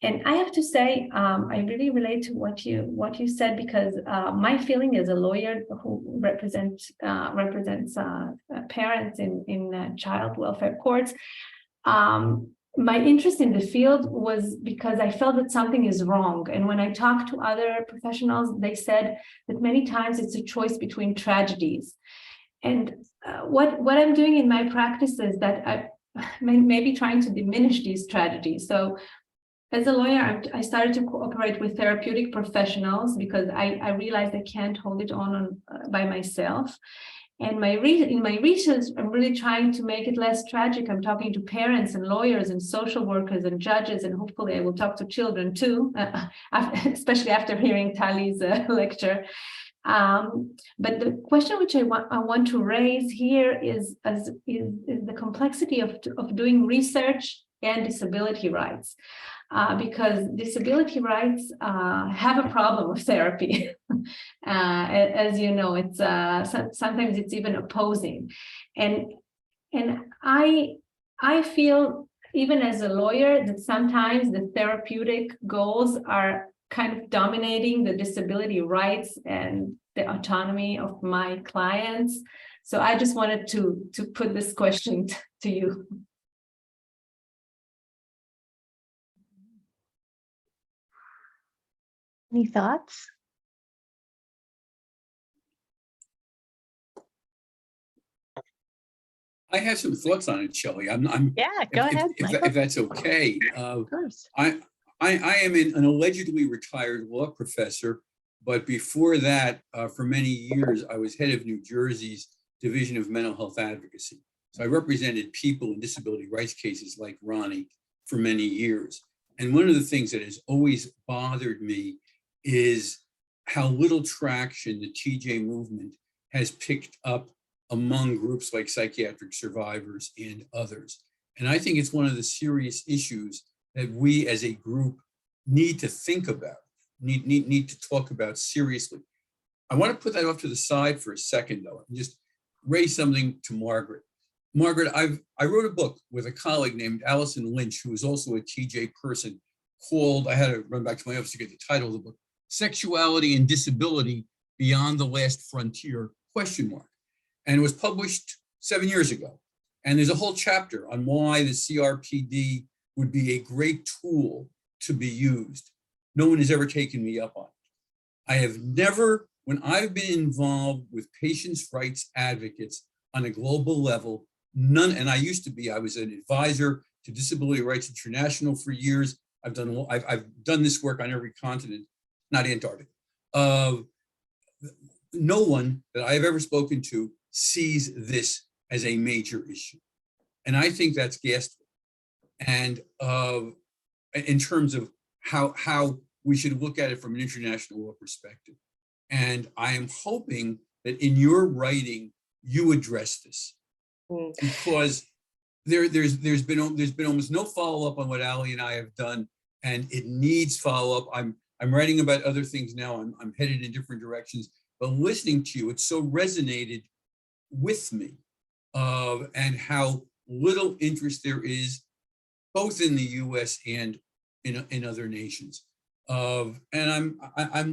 And I have to say, I really relate to what you said, because my feeling as a lawyer who represents parents in child welfare courts. My interest in the field was because I felt that something is wrong. And when I talked to other professionals, they said that many times it's a choice between tragedies. And what I'm doing in my practice is that I may be trying to diminish these tragedies. So as a lawyer, I started to cooperate with therapeutic professionals because I realized I can't hold it on by myself. And in my research, I'm really trying to make it less tragic. I'm talking to parents and lawyers and social workers and judges, and hopefully I will talk to children too, especially after hearing Tali's lecture. But the question which I want to raise here is the complexity of doing research and disability rights. Because disability rights have a problem with therapy. As you know, it's sometimes it's even opposing, and I feel, even as a lawyer, that sometimes the therapeutic goals are kind of dominating the disability rights and the autonomy of my clients. So I just wanted to put this question to you. Any thoughts? I have some thoughts on it, Shelley. Yeah, go ahead, Michael. If that's okay. Of course. I am an allegedly retired law professor, but before that, for many years, I was head of New Jersey's Division of Mental Health Advocacy. So I represented people in disability rights cases like Ronnie for many years. And one of the things that has always bothered me is how little traction the TJ movement has picked up among groups like psychiatric survivors and others. And I think it's one of the serious issues that we as a group need to think about, need to talk about seriously. I want to put that off to the side for a second, though, and just raise something to Margaret. Margaret, I wrote a book with a colleague named Allison Lynch, who is also a TJ person, called, I had to run back to my office to get the title of the book, Sexuality and Disability Beyond the Last Frontier, ? And it was published 7 years ago. And there's a whole chapter on why the CRPD would be a great tool to be used. No one has ever taken me up on it. I have never, when I've been involved with patients' rights advocates on a global level, and I was an advisor to Disability Rights International for years. I've done this work on every continent, not Antarctica. No one that I've ever spoken to sees this as a major issue. And I think that's ghastly. And in terms of how we should look at it from an international law perspective. And I am hoping that in your writing, you address this. Because there's been almost no follow-up on what Ali and I have done, and it needs follow-up. I'm writing about other things now. I'm headed in different directions, but listening to you, it so resonated with me, and how little interest there is, both in the U.S. and in other nations. And I'm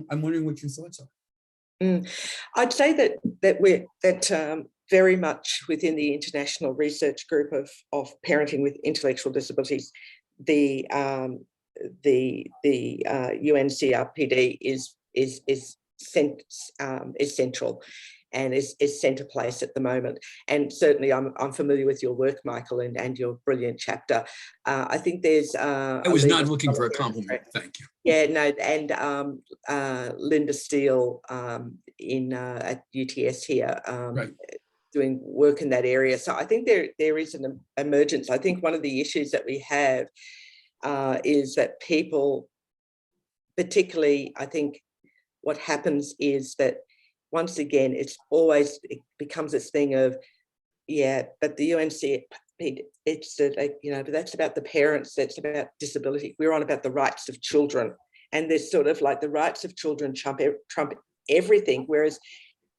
wondering what your thoughts are. I'd say that very much within the international research group of parenting with intellectual disabilities, the UNCRPD is central and is center place at the moment. And certainly I'm familiar with your work, Michael, and your brilliant chapter. I think there's I was not looking for a compliment, thank you. Yeah, no, and Linda Steele at UTS here, right, doing work in that area. So I think there is an emergence. I think one of the issues that we have is that people, particularly, I think what happens is that once again, it becomes this thing of, yeah, but the UNC, it's like, but that's about the parents, that's about disability. We're on about the rights of children. And there's sort of like the rights of children trump everything, whereas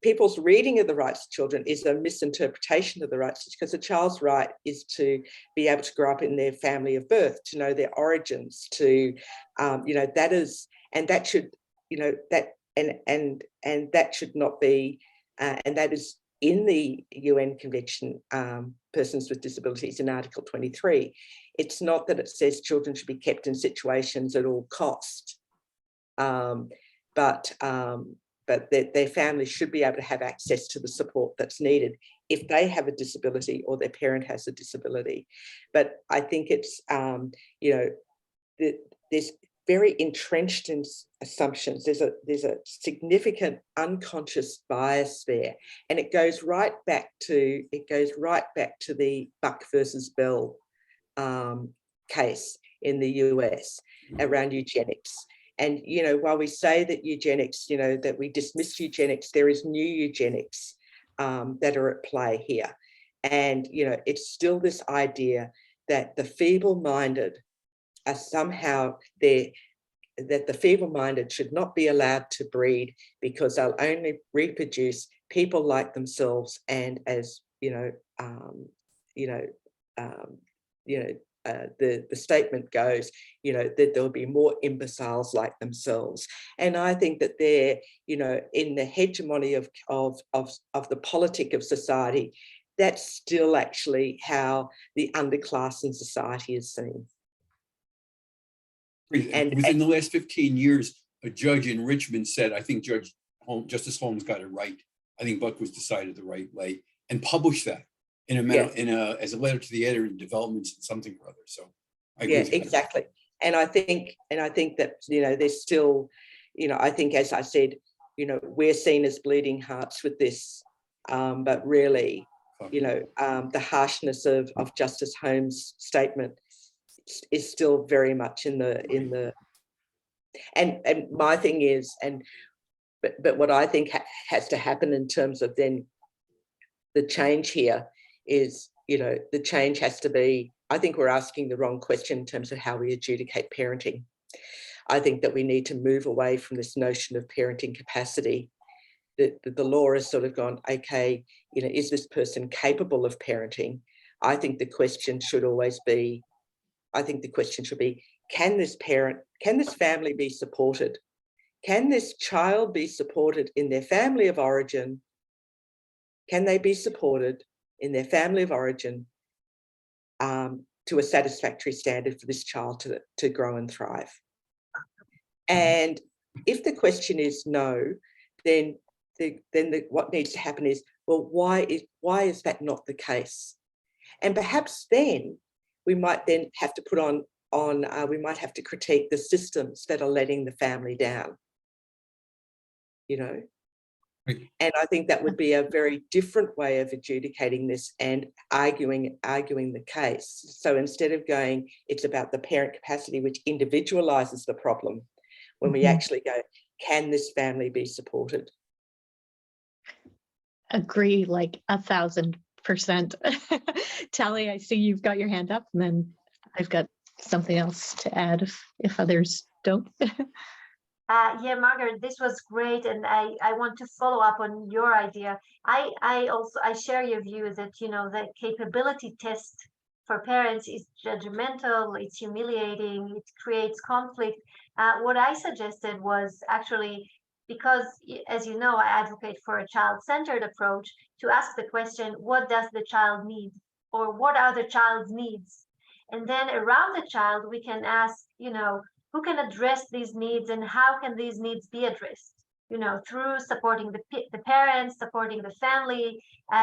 people's reading of the rights of children is a misinterpretation of the rights, because a child's right is to be able to grow up in their family of birth, to know their origins, to, that is, and that should, and that should not be, and that is in the UN Convention, Persons with Disabilities in Article 23. It's not that it says children should be kept in situations at all cost, but their families should be able to have access to the support that's needed if they have a disability or their parent has a disability. But I think it's, very entrenched in assumptions. There's a significant unconscious bias there, and it goes right back to the Buck versus Bell case in the US around eugenics. And while we say that eugenics, that we dismiss eugenics, there is new eugenics that are at play here, and it's still this idea that the feeble-minded are somehow there, that the feeble-minded should not be allowed to breed because they'll only reproduce people like themselves, and as the statement goes, that there'll be more imbeciles like themselves. And I think that they're, in the hegemony of the politic of society, that's still actually how the underclass in society is seen. And within the last 15 years, a judge in Richmond said, I think Justice Holmes got it right. I think Buck was decided the right way, and published that as a letter to the editor in Developments and something or other. So I agree with you. Exactly. And I think that, there's still, I think, as I said, we're seen as bleeding hearts with this, but really, the harshness of Justice Holmes' statement is still very much in the and my thing is, but what I think has to happen in terms of then the change here is, the change has to be, I think we're asking the wrong question in terms of how we adjudicate parenting. I think that we need to move away from this notion of parenting capacity. The law has sort of gone, okay, is this person capable of parenting? I think the question should always be, can this family be supported? Can this child be supported in their family of origin? Can they be supported in their family of origin to a satisfactory standard for this child to grow and thrive? And if the question is no, then what needs to happen is, well, why is that not the case? And perhaps then we might then have to put we might have to critique the systems that are letting the family down, Right. And I think that would be a very different way of adjudicating this and arguing the case. So instead of going, it's about the parent capacity, which individualizes the problem, when we actually go, can this family be supported? Agree, like 1,000%. Tally, I see you've got your hand up, and then I've got something else to add if others don't. Yeah, Margaret, this was great, and I want to follow up on your idea. I share your view that the capability test for parents is judgmental, it's humiliating, it creates conflict. What I suggested was actually, because as you know, I advocate for a child-centered approach, to ask the question, what does the child need, or what are the child's needs? And then around the child, we can ask, who can address these needs, and how can these needs be addressed? Through supporting the parents, supporting the family,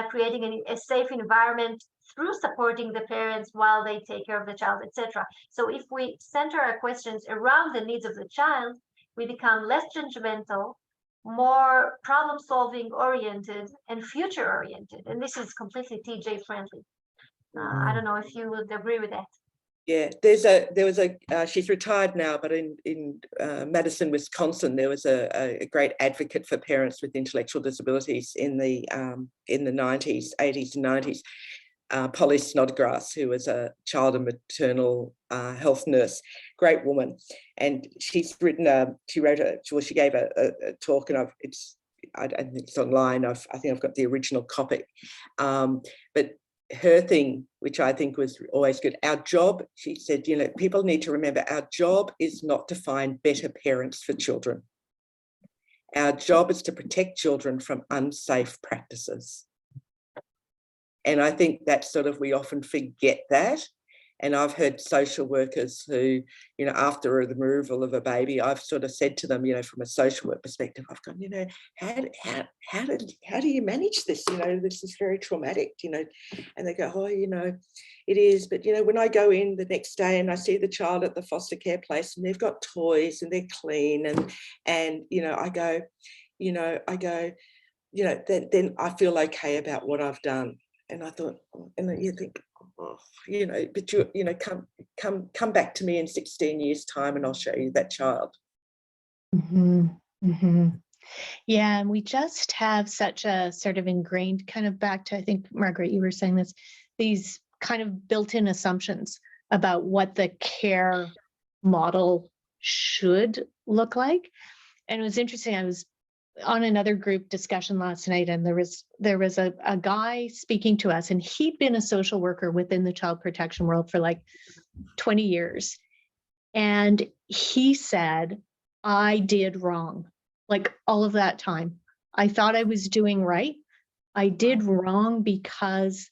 creating a safe environment, through supporting the parents while they take care of the child, etc. So if we center our questions around the needs of the child, we become less judgmental, more problem-solving oriented, and future-oriented. And this is completely TJ friendly. I don't know if you would agree with that. Yeah, she's retired now, but in Madison, Wisconsin, there was a great advocate for parents with intellectual disabilities in the 80s and 90s, Polly Snodgrass, who was a child and maternal health nurse, great woman. And she gave a talk, and I think it's online. I think I've got the original copy, but her thing, which I think was always good, our job, she said, people need to remember, our job is not to find better parents for children. Our job is to protect children from unsafe practices. And I think that we often forget that. And I've heard social workers who, you know, after the removal of a baby, I've sort of said to them, you know, from a social work perspective, I've gone, you know, how do you manage this? You know, this is very traumatic, you know. And they go, oh, you know, it is. But, you know, when I go in the next day and I see the child at the foster care place and they've got toys and they're clean and you know, I go, you know, then I feel okay about what I've done. And I thought, and then you think, oh, you know, but you know, come back to me in 16 years' time and I'll show you that child. Yeah, and we just have such a sort of ingrained kind of back to, I think, Margaret, you were saying this, these kind of built-in assumptions about what the care model should look like. And it was interesting, I was on another group discussion last night, and there was a guy speaking to us, and he'd been a social worker within the child protection world for like 20 years. And he said, I did wrong, like all of that time. I thought I was doing right. I did wrong because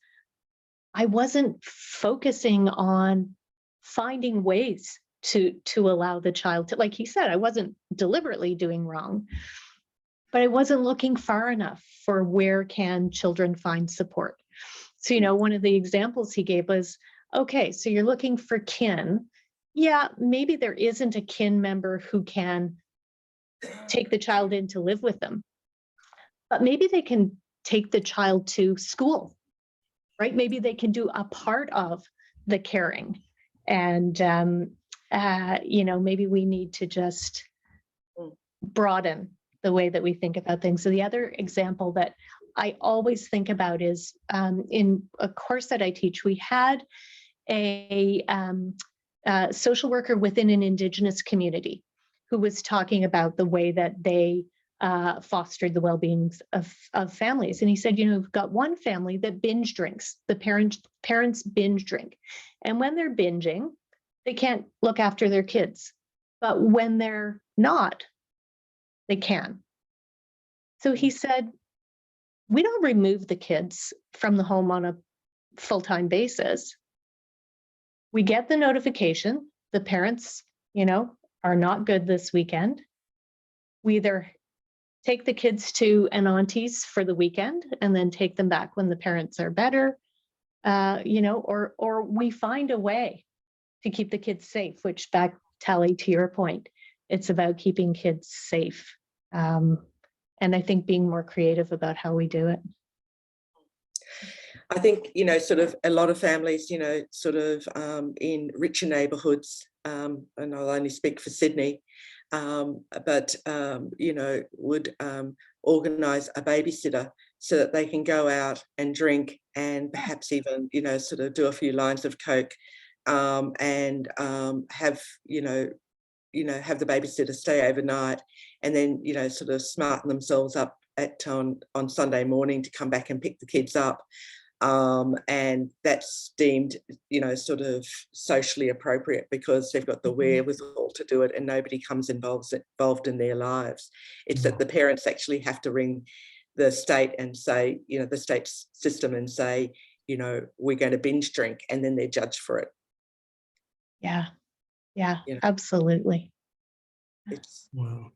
I wasn't focusing on finding ways to allow the child to, like he said, I wasn't deliberately doing wrong, but I wasn't looking far enough for where can children find support. So, you know, one of the examples he gave was, okay, so you're looking for kin. Yeah, maybe there isn't a kin member who can take the child in to live with them, but maybe they can take the child to school, right? Maybe they can do a part of the caring. And, you know, maybe we need to just broaden the way that we think about things. So the other example that I always think about is in a course that I teach, we had a social worker within an Indigenous community who was talking about the way that they fostered the well-being of families. And he said, you know, we've got one family that binge drinks. The parents binge drink. And when they're binging, they can't look after their kids. But when they're not, they can. So he said, we don't remove the kids from the home on a full-time basis. We get the notification, the parents, you know, are not good this weekend. We either take the kids to an auntie's for the weekend and then take them back when the parents are better, you know, or we find a way to keep the kids safe, which back, Tally, to your point, it's about keeping kids safe. And I think being more creative about how we do it. I think, you know, sort of a lot of families, you know, sort of in richer neighbourhoods, and I'll only speak for Sydney, but, you know, would organise a babysitter so that they can go out and drink and perhaps even, you know, sort of do a few lines of coke and have, have the babysitter stay overnight and then, you know, sort of smarten themselves up on Sunday morning to come back and pick the kids up. And that's deemed, you know, sort of socially appropriate because they've got the wherewithal to do it and nobody comes involved in their lives. It's that the parents actually have to ring the state and say, you know, the state system and say, you know, we're going to binge drink, and then they're judged for it. Yeah, You know, absolutely. Wow.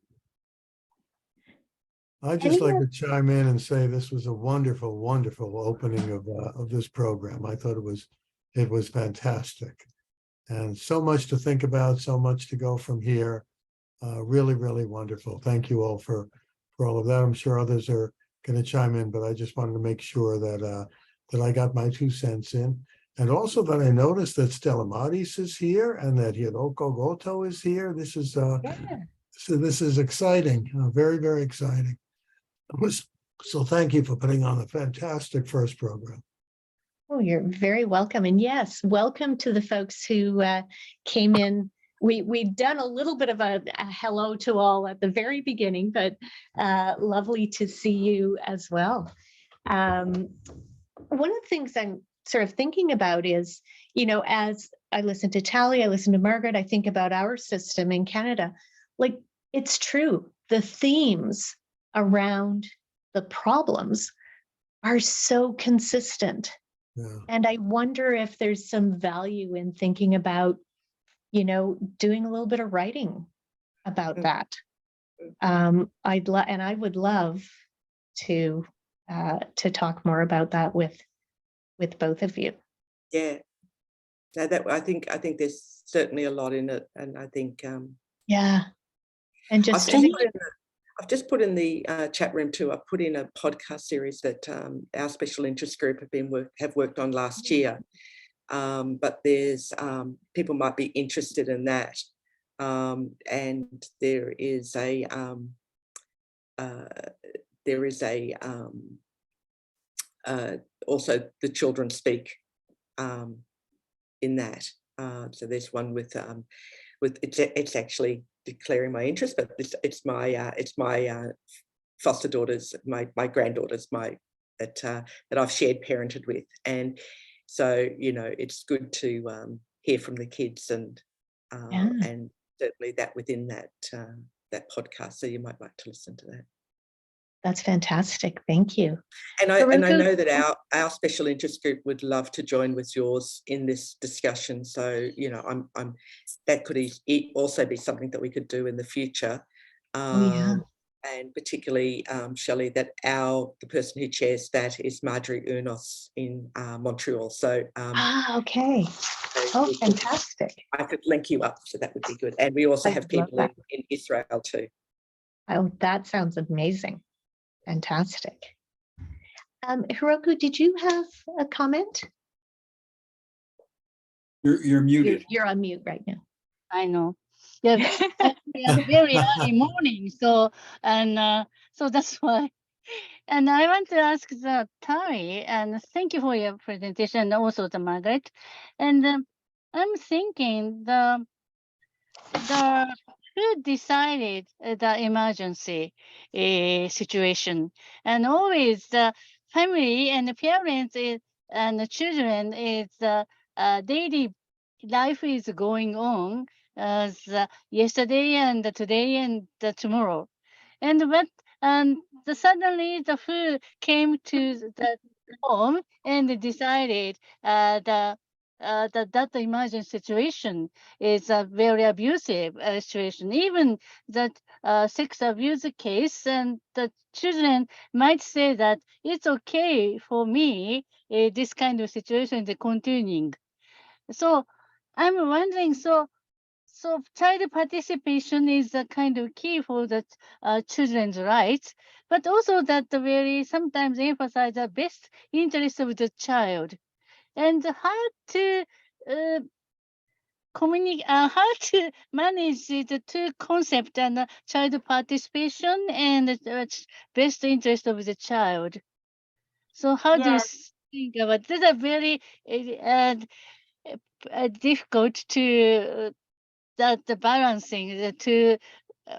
I'd just like to chime in and say this was a wonderful, wonderful opening of this program. I thought it was fantastic, and so much to think about, so much to go from here. Really, really wonderful. Thank you all for all of that. I'm sure others are going to chime in, but I just wanted to make sure that that I got my 2 cents in, and also that I noticed that Stella Maris is here and that Hiroko Goto is here. This is this is exciting. Very, very exciting. So thank you for putting on a fantastic first program. Oh, you're very welcome. And yes, welcome to the folks who came in. We'd done a little bit of a hello to all at the very beginning, but lovely to see you as well. One of the things I'm sort of thinking about is, you know, as I listen to Tally, I listen to Margaret, I think about our system in Canada. Like, it's true. The themes around the problems are so consistent. Yeah. And I wonder if there's some value in thinking about, doing a little bit of writing about Mm. that. I would love to talk more about that with both of you. Yeah. No, that I think there's certainly a lot in it, and I think Yeah. And I've just just think, put in the chat room too. I've put in a podcast series that our special interest group have worked on last year. But there's people might be interested in that, and there is a also the children speak in that. So there's one with it's actually declaring my interest, but it's my foster daughters, my granddaughters, that I've shared parented with, and so it's good to hear from the kids, and Yeah. and certainly that within that podcast. So you might like to listen to that. that's fantastic. Thank you. And I Hiroko- know that our special interest group would love to join with yours in this discussion. So I'm that could also be something that we could do in the future. Yeah. And particularly, Shelley, that the person who chairs that is Marjorie Urnos in Montreal. So Okay. Oh, fantastic. I could link you up, so that would be good. And we also I have would love people that. in Israel too. Oh, that sounds amazing. Fantastic. Hiroko, did you have a comment? You're muted. You're on mute right now. I know. Yeah, very early morning. So so that's why. And I want to ask the Tari, and thank you for your presentation, and also the Margaret. And I'm thinking who decided the emergency situation, and always the family and the parents and the children is daily life is going on as yesterday and today and tomorrow, and suddenly the who came to the home and decided that the emergency situation is a very abusive situation. Even that sex abuse case, and the children might say that it's okay for me, this kind of situation is continuing. So I'm wondering, so child participation is a kind of key for the children's rights, but also that the very sometimes emphasize the best interest of the child, and how to communicate, how to manage the two concepts, and child participation and best interest of the child. So how do you Yes. think about this? Is a very difficult to the balancing the two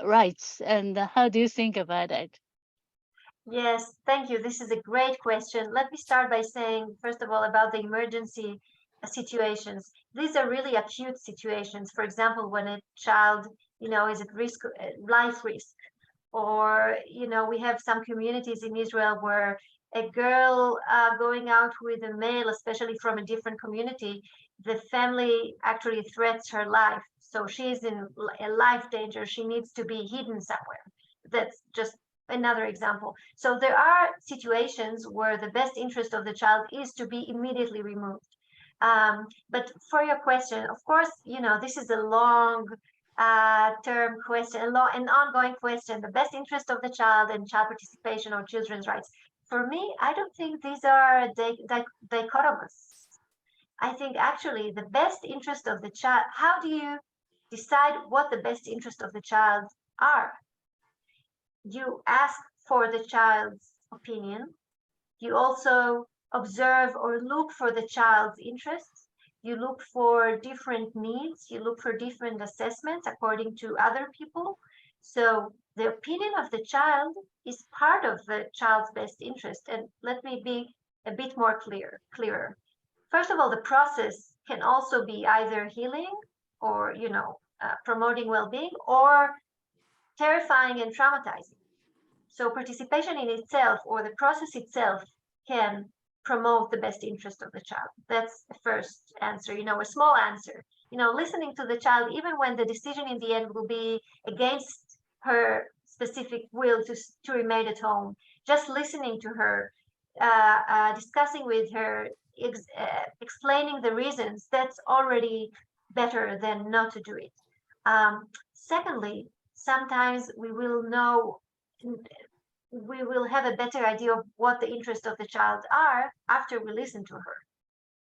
rights, and how do you think about it? Yes, thank you. This is a great question. Let me start by saying, first of all, about the emergency situations. These are really acute situations. For example, when a child, is at risk, life risk, or, we have some communities in Israel where a girl going out with a male, especially from a different community, the family actually threats her life. So she's in a life danger. She needs to be hidden somewhere. That's just another example. So there are situations where the best interest of the child is to be immediately removed. But for your question, of course, this is a long term question, an ongoing question, the best interest of the child and child participation or children's rights. For me, I don't think these are dichotomous. I think actually the best interest of the child, how do you decide what the best interest of the child are? You ask for the child's opinion. You also observe or look for the child's interests. You look for different needs. You look for different assessments according to other people. So the opinion of the child is part of the child's best interest. And let me be a bit more clearer. First of all, the process can also be either healing or, promoting well-being, or terrifying and traumatizing. So participation in itself, or the process itself, can promote the best interest of the child. That's the first answer, a small answer. Listening to the child, even when the decision in the end will be against her specific will to remain at home, just listening to her, discussing with her, explaining the reasons, that's already better than not to do it. Secondly, sometimes we will have a better idea of what the interests of the child are after we listen to her.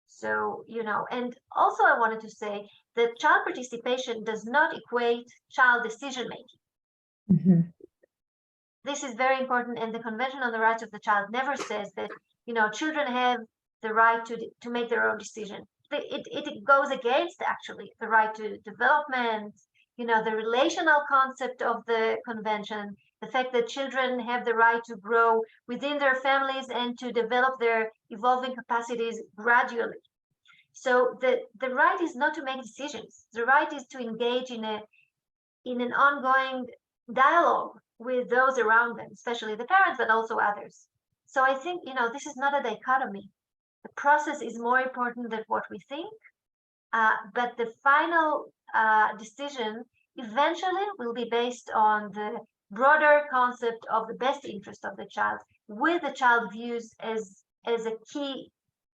So, and also I wanted to say that child participation does not equate child decision making. This is very important, and the Convention on the Rights of the Child never says that, children have the right to make their own decision. It goes against actually the right to development, the relational concept of the convention, the fact that children have the right to grow within their families and to develop their evolving capacities gradually. So the right is not to make decisions. The right is to engage in an ongoing dialogue with those around them, especially the parents, but also others. So I think, this is not a dichotomy. The process is more important than what we think, but the final decision eventually will be based on the broader concept of the best interest of the child, with the child views as a key,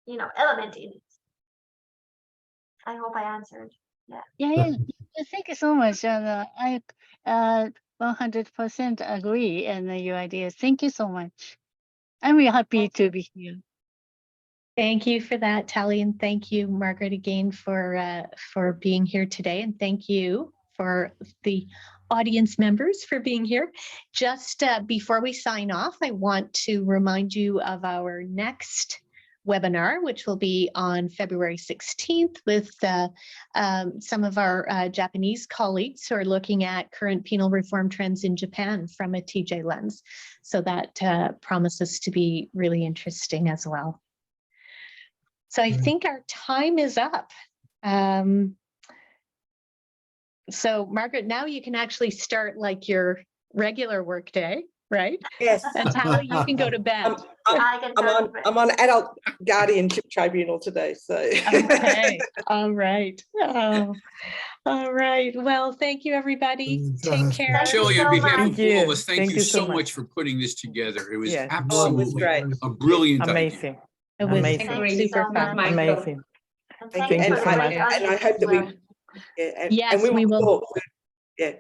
element in it. I hope I answered. Yeah. Thank you so much. And I 100% agree in your ideas. Thank you so much. I'm really happy to be here. Thank you for that, Tally, and thank you, Margaret, again for being here today, and thank you for the audience members for being here. Just before we sign off, I want to remind you of our next webinar, which will be on February 16th with some of our Japanese colleagues who are looking at current penal reform trends in Japan from a TJ lens. So that promises to be really interesting as well. So I think our time is up. So Margaret, now you can actually start like your regular work day, right? Yes. And Tally, you can go to bed. I'm on adult guardianship tribunal today, so. Okay. All right. Oh, all right. Well, thank you, everybody. Take care. Shelley, on behalf of Thank you. all of us, thank you so so much for putting this together. It was Yes. absolutely great. a brilliant idea. Amazing. It was Amazing. super fun. Amazing. And Thank thank you. you And for the I, great and I audience hope as that we, well. Yes, and we will. talk. Yeah.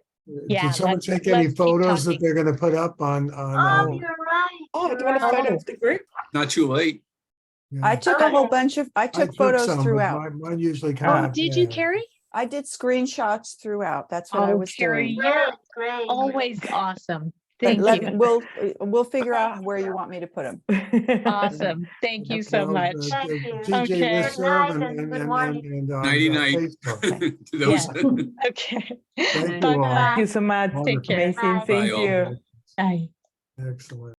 Yeah, Did someone let's take any keep photos that talking. they're gonna put up on? Oh, you're right. Oh, do you're you want a photo right. of the group? Not too late. Yeah. I took Okay. a whole bunch of, I I took photos some, but throughout. Mine usually Oh, come out. did you, Carrie? I did screenshots throughout. That's what I Oh, was Carrie, doing. you're Great. always awesome. But Thank you. we'll figure out where you want me to put them. Awesome. Thank you so Well, much. Thank you. TJ Okay. Listserv Good night and good morning. and on Nighty night. Facebook. To those. Okay. Thank you Bye all. bye. Thank you so much. Wonderful. Take care. Amazing. Bye. Thank Bye all. you. Bye. Excellent.